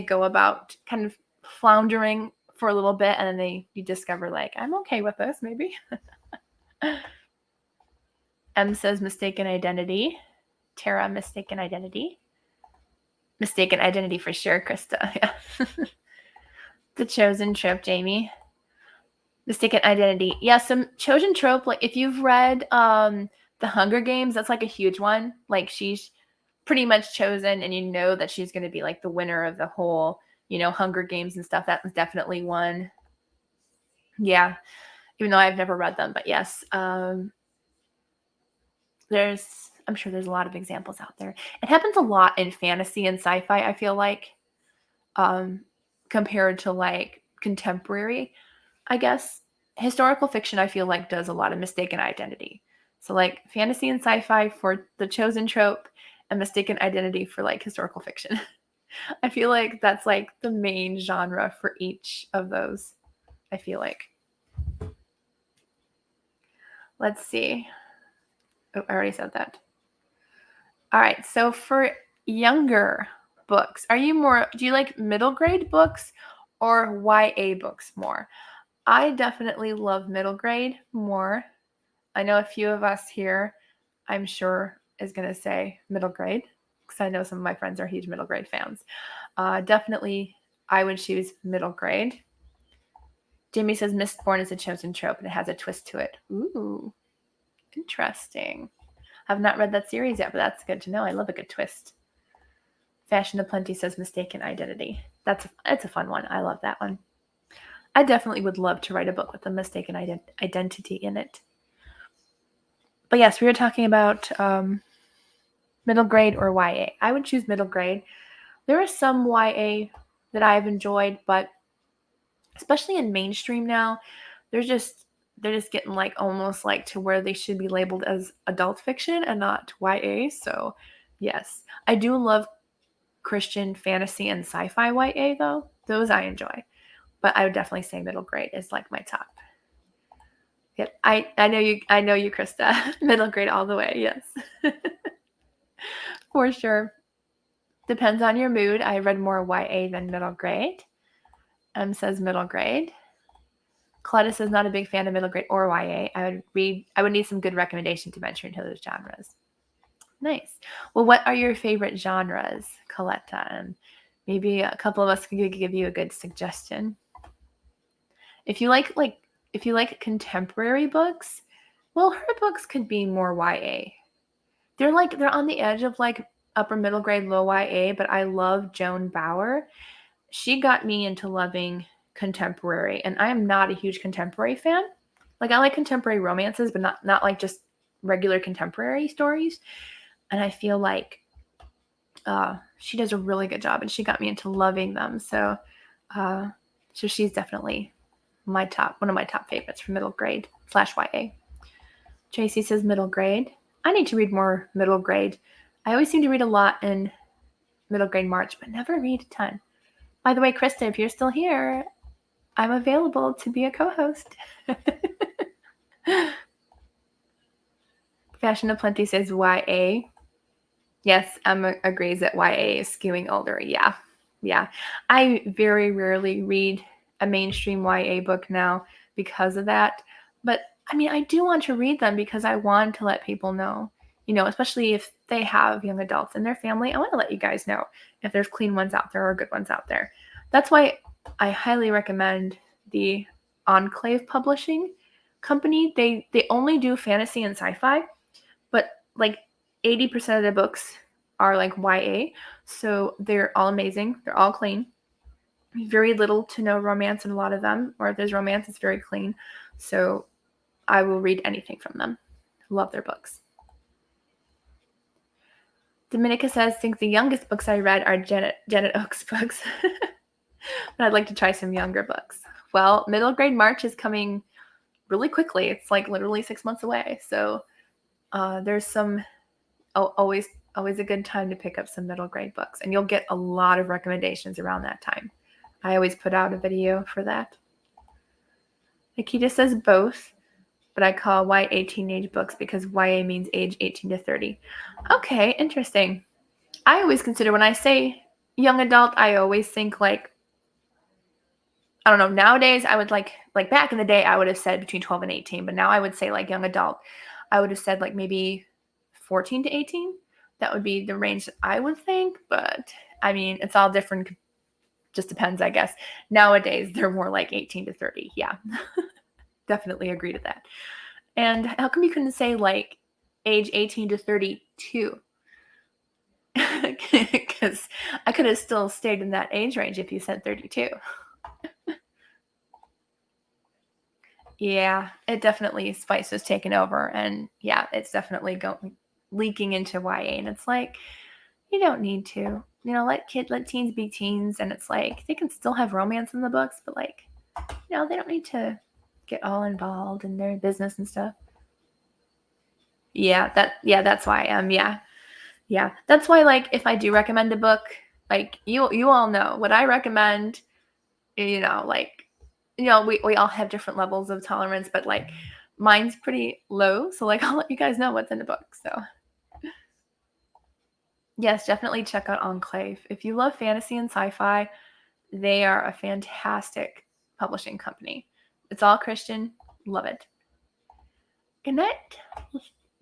go about kind of floundering for a little bit, and then you discover like, I'm okay with this, maybe. M says mistaken identity. Tara, mistaken identity. Mistaken identity for sure, Krista. Yeah. The chosen trope, Jamie. Mistaken identity. Yeah, some chosen trope, like if you've read The Hunger Games, that's like a huge one. Like she's pretty much chosen, and that she's going to be like the winner of the whole, Hunger Games and stuff. That was definitely one. Yeah, even though I've never read them, but yes. I'm sure there's a lot of examples out there. It happens a lot in fantasy and sci-fi, I feel like, compared to like contemporary, I guess. Historical fiction, I feel like, does a lot of mistaken identity. So like fantasy and sci-fi for the chosen trope, and mistaken identity for like historical fiction. I feel like that's like the main genre for each of those, I feel like. Let's see. Oh, I already said that. All right, so for younger books, do you like middle grade books or YA books more? I definitely love middle grade more. I know a few of us here, I'm sure, is going to say middle grade, because I know some of my friends are huge middle grade fans. Definitely, I would choose middle grade. Jamie says Mistborn is a chosen trope and it has a twist to it. Ooh, interesting. Have not read that series yet, but that's good to know. I love a good twist. Fashion Aplenty says Mistaken Identity. It's a fun one. I love that one. I definitely would love to write a book with a mistaken identity in it. But yes, we were talking about middle grade or YA. I would choose middle grade. There is some YA that I've enjoyed, but especially in mainstream now, they're just getting like almost like to where they should be labeled as adult fiction and not YA. So yes, I do love Christian fantasy and sci-fi YA though. Those I enjoy. But I would definitely say middle grade is like my top. Yep. I know you, Krista. Middle grade all the way, yes. For sure. Depends on your mood. I read more YA than middle grade. Says middle grade. Claudia says not a big fan of middle grade or YA. I would need some good recommendation to venture into those genres. Nice. Well, what are your favorite genres, Coletta? And maybe a couple of us can give you a good suggestion. If you like contemporary books, well, her books could be more YA. They're on the edge of like upper middle grade, low YA, but I love Joan Bauer. She got me into loving contemporary, and I am not a huge contemporary fan. Like I like contemporary romances, but not like just regular contemporary stories. And I feel like she does a really good job, and she got me into loving them. So she's definitely one of my top favorites for middle grade / YA. Tracy says middle grade. I need to read more middle grade. I always seem to read a lot in middle grade March, but never read a ton. By the way, Krista, if you're still here, I'm available to be a co-host. Fashion Aplenty says YA. Yes, Emma agrees that YA is skewing older. Yeah. I very rarely read a mainstream YA book now because of that. But I mean, I do want to read them because I want to let people know, especially if they have young adults in their family. I want to let you guys know if there's clean ones out there or good ones out there. That's why I highly recommend the Enclave Publishing Company. They only do fantasy and sci-fi, but like 80% of the books are like YA. So they're all amazing. They're all clean. Very little to no romance in a lot of them, or if there's romance, it's very clean. So I will read anything from them. Love their books. Dominica says, think the youngest books I read are Janet Oakes books. But I'd like to try some younger books. Well, middle grade March is coming really quickly. It's like literally 6 months away. So there's some always a good time to pick up some middle grade books, and you'll get a lot of recommendations around that time. I always put out a video for that. Nikita says both, but I call YA teenage books because YA means age 18 to 30. Okay, interesting. I always consider when I say young adult, I always think like, I don't know, nowadays I would like back in the day, I would have said between 12 and 18, but now I would say like young adult. I would have said like maybe 14 to 18. That would be the range that I would think, but I mean, it's all different. Just depends, I guess. Nowadays, they're more like 18 to 30. Yeah, definitely agree to that. And how come you couldn't say like age 18 to 32? Because I could have still stayed in that age range if you said 32. Yeah, it definitely, Spice has taken over, and yeah, it's definitely leaking into YA, and it's like, you don't need to, let teens be teens, and it's like they can still have romance in the books, but like, they don't need to get all involved in their business and stuff. Yeah, that's why. Yeah, that's why. Like, if I do recommend a book, like you all know what I recommend. We all have different levels of tolerance, but like mine's pretty low. So like I'll let you guys know what's in the book. So yes, definitely check out Enclave. If you love fantasy and sci-fi, they are a fantastic publishing company. It's all Christian. Love it. Good night.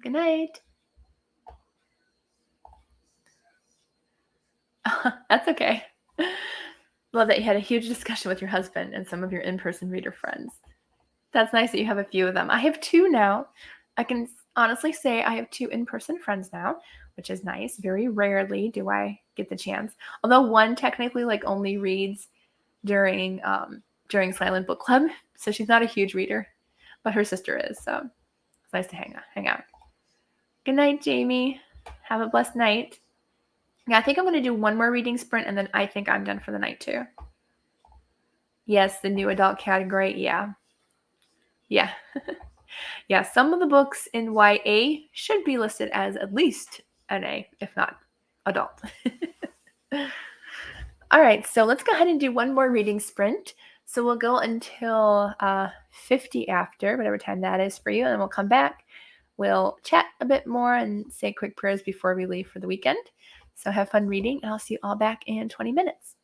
Good night. That's okay. Love that you had a huge discussion with your husband and some of your in-person reader friends. That's nice that you have a few of them. I have 2 now. I can honestly say I have 2 in-person friends now, which is nice. Very rarely do I get the chance. Although one technically like only reads during Silent Book Club, so she's not a huge reader, but her sister is. So it's nice to hang out. Good night, Jamie. Have a blessed night. Yeah, I think I'm going to do one more reading sprint, and then I think I'm done for the night too. Yes, the new adult category. Yeah. Yeah, some of the books in YA should be listed as at least NA, if not adult. All right, so let's go ahead and do one more reading sprint. So we'll go until 50 after, whatever time that is for you, and then we'll come back. We'll chat a bit more and say quick prayers before we leave for the weekend. So have fun reading, and I'll see you all back in 20 minutes.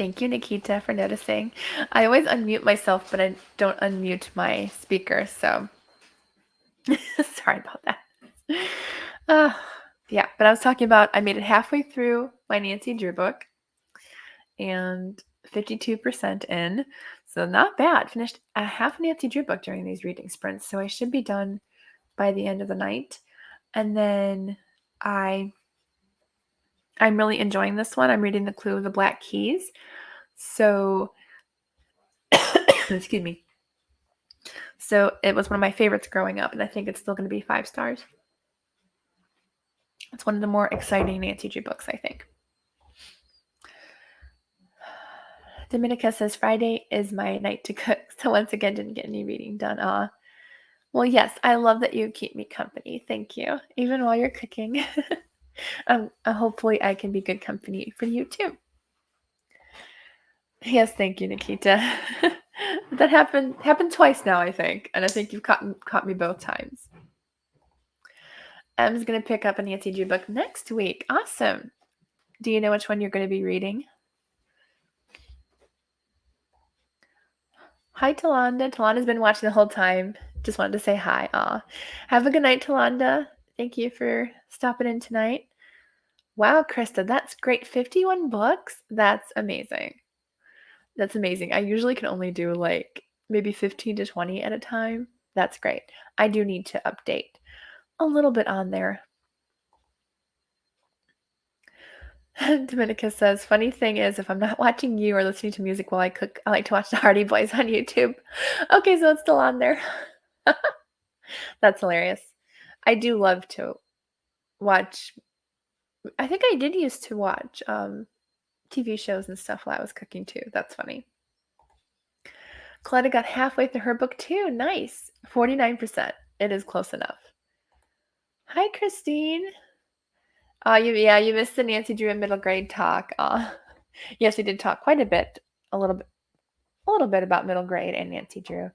Thank you, Nikita, for noticing. I always unmute myself, but I don't unmute my speaker, so sorry about that. Yeah, but I was talking about I made it halfway through my Nancy Drew book and 52% in, so not bad. Finished a half Nancy Drew book during these reading sprints, so I should be done by the end of the night. And then I'm really enjoying this one. I'm reading The Clue of the Black Keys. So, excuse me. So it was one of my favorites growing up, and I think it's still going to be 5 stars. It's one of the more exciting Nancy Drew books, I think. Dominica says, Friday is my night to cook. So once again, didn't get any reading done. Well, yes, I love that you keep me company. Thank you. Even while you're cooking. Hopefully I can be good company for you too. Yes, thank you, Nikita. That happened twice now, I think. And I think you've caught me both times. I'm just going to pick up a Nancy Drew book next week. Awesome. Do you know which one you're going to be reading? Hi, Talanda. Talanda's been watching the whole time. Just wanted to say hi. Have a good night, Talanda. Thank you for stopping in tonight. Wow, Krista, that's great. 51 books? That's amazing. That's amazing. I usually can only do like maybe 15 to 20 at a time. That's great. I do need to update a little bit on there. Dominica says, funny thing is, if I'm not watching you or listening to music while I cook, I like to watch the Hardy Boys on YouTube. Okay, so it's still on there. That's hilarious. I do love to watch. I think I did used to watch TV shows and stuff while I was cooking too. That's funny. Coletta got halfway through her book too. Nice. 49%. It is close enough. Hi, Christine. You missed the Nancy Drew middle grade talk. Yes, we did talk quite a little bit about middle grade and Nancy Drew.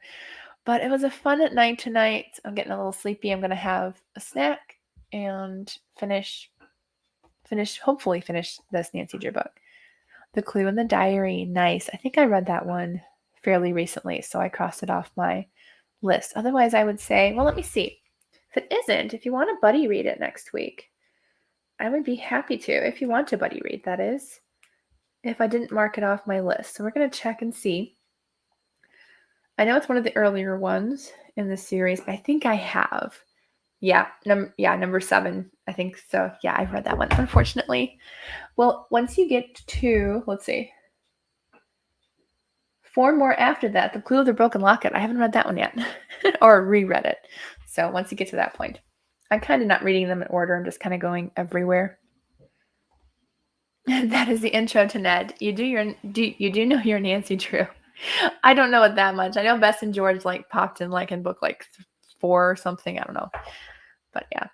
But it was a fun night tonight. I'm getting a little sleepy. I'm gonna have a snack and hopefully finish this Nancy Drew book. The Clue in the Diary. Nice. I think I read that one fairly recently, so I crossed it off my list. Otherwise, I would say, well, let me see. If it isn't, if you want to buddy read it next week, I would be happy to. If you want to buddy read, that is. If I didn't mark it off my list. So we're going to check and see. I know it's one of the earlier ones in the series, but I think I have. Yeah, number 7. I think so. Yeah, I've read that one, unfortunately. Well, once you get to, let's see, 4 more after that, The Clue of the Broken Locket. I haven't read that one yet, or reread it. So once you get to that point, I'm kind of not reading them in order. I'm just kind of going everywhere. That is the intro to Ned. You do know your Nancy Drew. I don't know it that much. I know Bess and George like popped in like in book like 4 or something. I don't know, but yeah.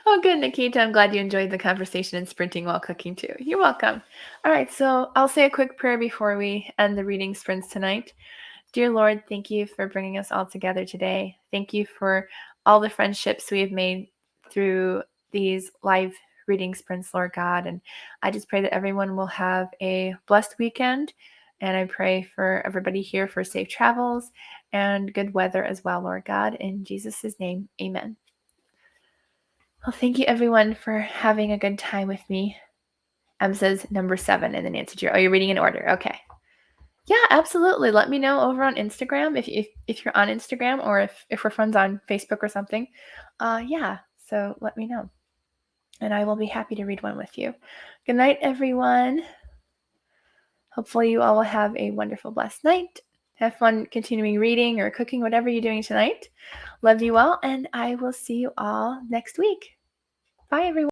Oh, good, Nikita. I'm glad you enjoyed the conversation and sprinting while cooking too. You're welcome. All right, so I'll say a quick prayer before we end the reading sprints tonight. Dear Lord, thank you for bringing us all together today. Thank you for all the friendships we have made through these live reading sprints, Lord God. And I just pray that everyone will have a blessed weekend. And I pray for everybody here for safe travels and good weather as well, Lord God. In Jesus' name, amen. Well, thank you everyone for having a good time with me. Says number 7 in the Nancy Drew. Oh, you're reading in order. Okay. Yeah, absolutely. Let me know over on Instagram if you're on Instagram, or if we're friends on Facebook or something. Yeah, so let me know. And I will be happy to read one with you. Good night, everyone. Hopefully you all will have a wonderful, blessed night. Have fun continuing reading or cooking, whatever you're doing tonight. Love you all, and I will see you all next week. Bye, everyone.